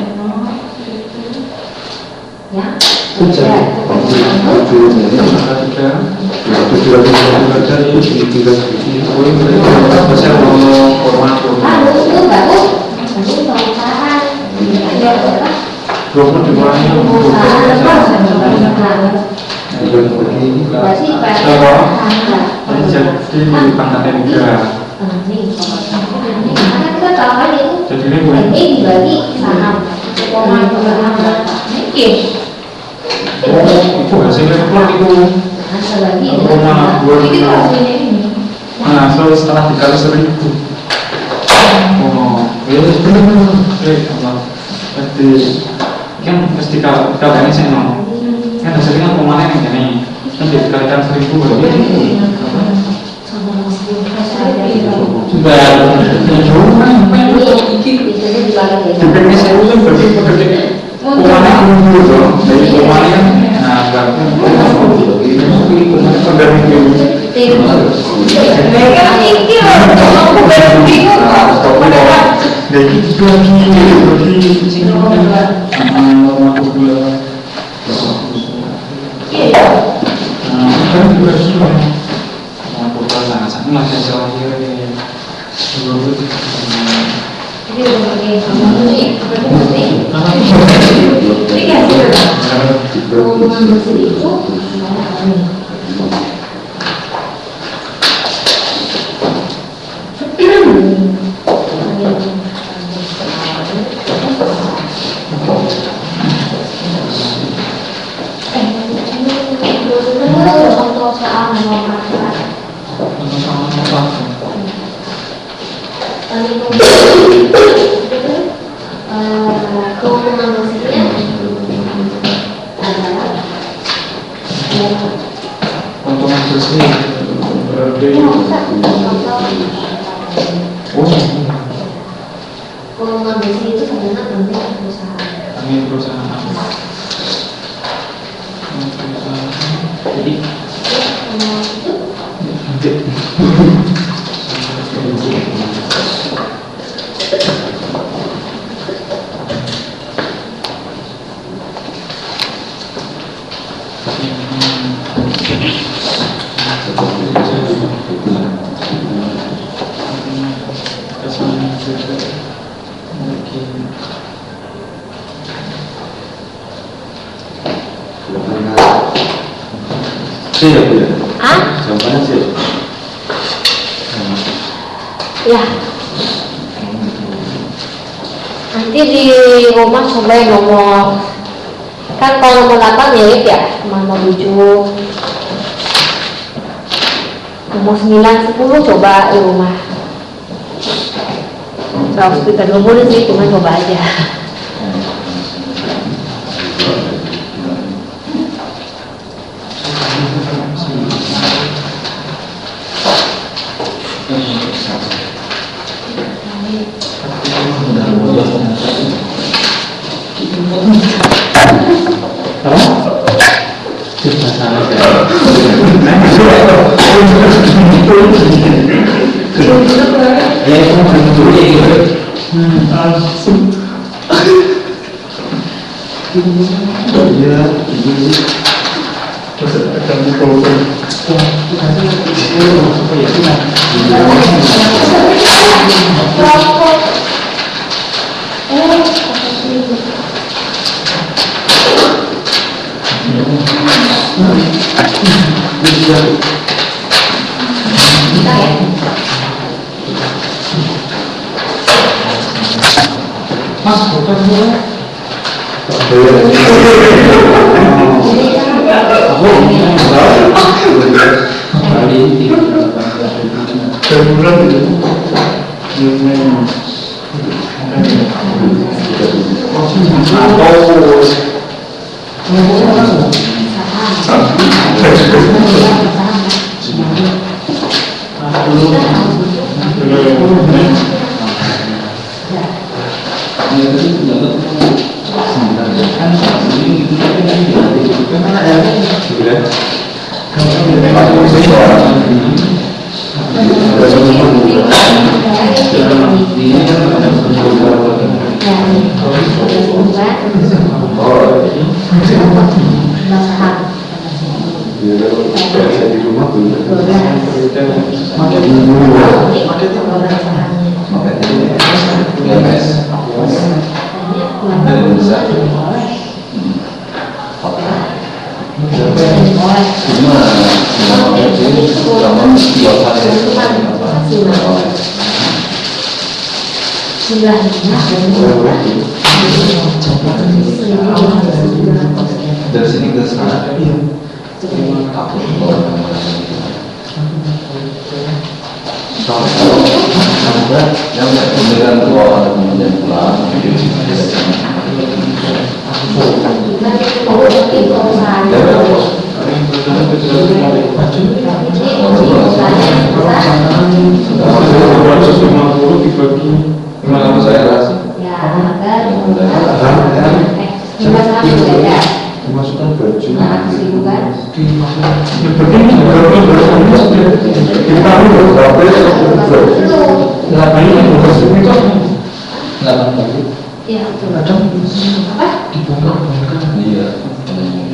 Bagus tuh bagus. Bagus pengusahaan. Berarti Jadi pangkatnya juga. karena kita tahu kan itu Jadi ini boleh. ini dibagi saham. Mungkin Itu hasilnya keluar itu. sebagi Rumah dua itu juta. hasilnya ini. Nah, so setelah dikali 1000. Oh, ya Allah. Berarti kan mesti dikalikan sih no. Kan hasilnya kemana ini? Kan dikalikan 1000 berarti. Coba Biasanya dibagi Dipikir saya itu kan berarti pekerja kemana dulu dong. Dari kemana kan? Nah, berarti pengganti dulu. mereka mikir aku baru bingung Dari itu lagi nomor 2. Kan juga sudah nomor 2 sangat masih jauh ya. jadi berbagai ini kasih hubungan bersih itu contoh soal nomor keuntungan bersihnya adalah Keuntungan bersih berarti keuntungan bersih itu sebenarnya penting perusahaan. kami perusahaan. Jadi Siap ya? Ah? Jawabannya siap. Ya. Nanti di rumah cobain nomor, kan kalau nomor 8 mirip ya, sama nomor 7. Nomor 9, 10 coba di rumah. Kalau kita 20 sih, cuma coba aja. Mas, bukan semua. Dari sini ke sana yang kemudian keluar kemudian pulang Masukkan baju. Iya, iya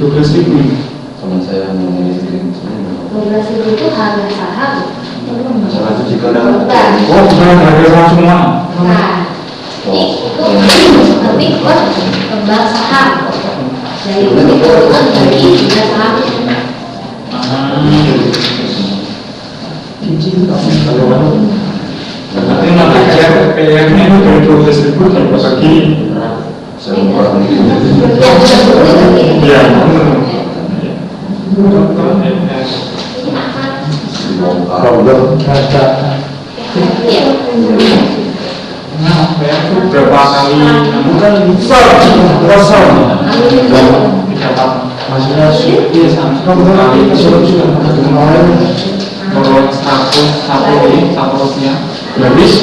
12.000. teman saya memiliki 12.000 itu harga saham. salah satu jika ada Oh, bukan harga saham semua. Nah, itu nanti buat kembang saham. Dari itu keuntungan bagi juga saham. Nanti kayaknya itu dari 12.000 sampai pagi. saya kurang Iya. Berapa kali bukan kosong didapat maksudnya iya kali kalau 100 satu rupiah habis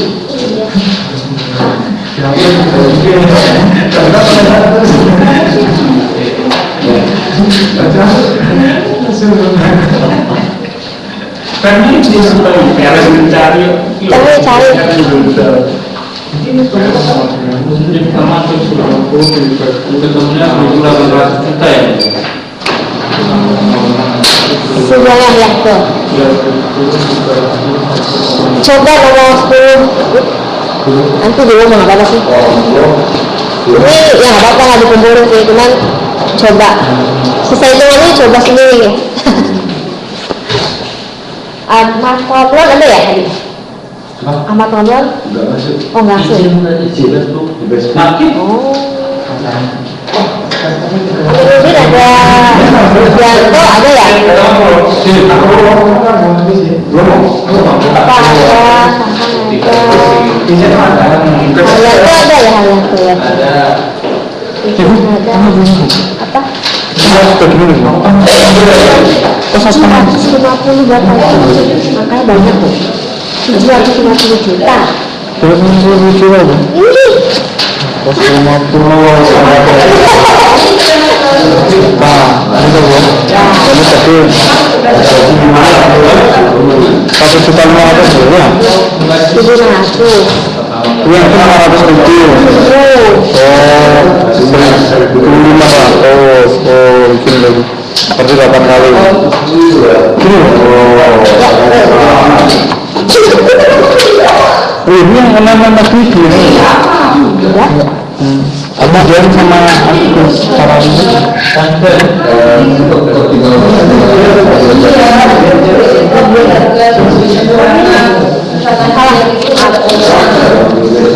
kan ini sebenarnya beres mencari cari termasuk ketemunya 1.800 juta ya semuanya yang ke coba nomor 10 nanti dulu mau apa sih ini ya nggak apa-apa nggak dikumpulin sih cuman coba selesai itu ini coba sendiri Ahmad Romlon ada ya tadi? Ahmad Romlon? Enggak masuk. Oh nggak masuk. Izin Facebook di Facebook. Oh. Mungkin ada Yanto ada ya? Apa ada? Yanto ada ya Yanto ya? Ada. Apa? 150 berapa itu? Makanya banyak tuh 750 juta. 750 juta apa? Ini 150 juta. Nah, ini tuh ya. Ini tadi 1.500.000 ya? 700. Yang itu 500.000. Oh, 1.500. Oh, gini lagi. Berarti 8 kali. Gini. Oh, ini yang kena tadi gini. Kemudian sama Agus cara ini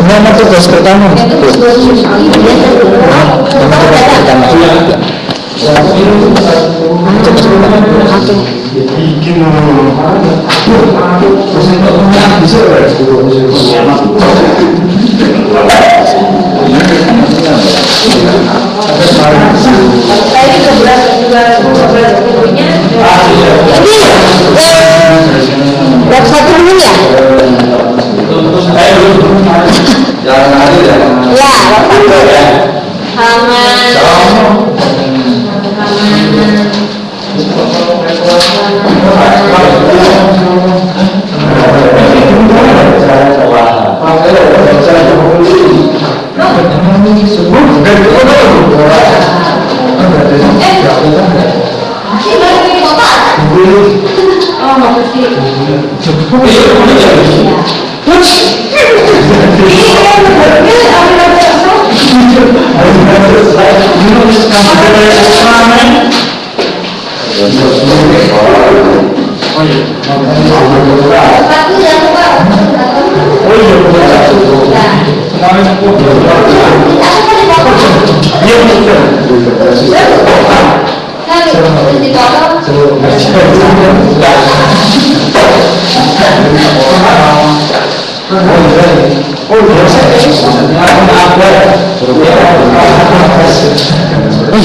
nama tugas pertama website dulu ya? Ya, website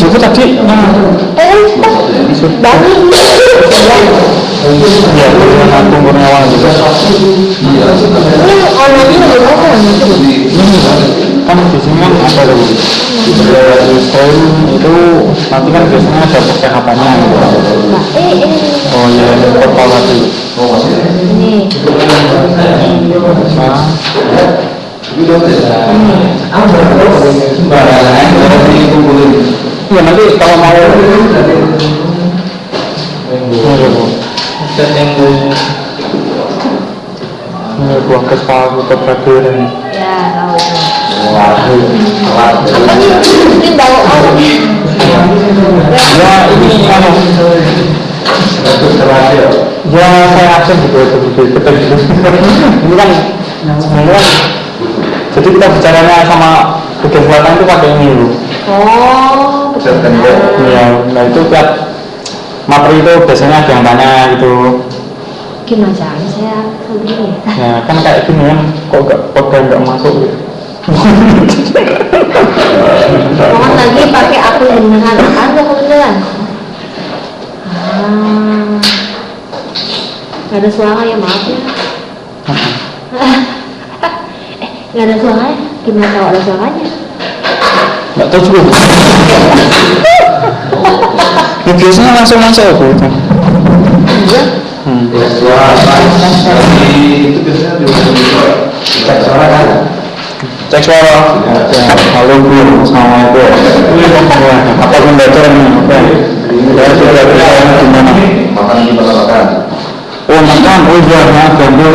siapa tadi? Bani. Ya, aku Kurniawan juga. Ini online-nya bagaimana? Kan biasanya ada tuh stream itu nanti kan biasanya ada percakapannya gitu. Oh iya, portal tadi. Ini. Iya nanti kalau mau buang ke spa atau radio dan Ya, tahu itu. Apa nih? Mungkin bawa apa? ya ini anu ya saya absen gitu ini kan jadi kita bicaranya sama bagian selatan itu pakai ini loh. Oh, Iya, nah itu tiap materi itu biasanya ada yang tanya gitu. gimana caranya saya begini? Ya kan kayak gini kan, kok nggak masuk gitu. Mohon lagi pakai akun beneran, ada beneran. Nggak ada suara ya, maaf ya. Nggak ada suaranya, gimana tahu ada suaranya? Nggak tahu juga. Ya, biasanya langsung masuk aku. Iya. Cek suara. Halo Bu, assalamualaikum. Apa pembelajaran ini? Saya sudah bisa gimana? Makan di makan. Oh makan, oh iya, maaf ganggu.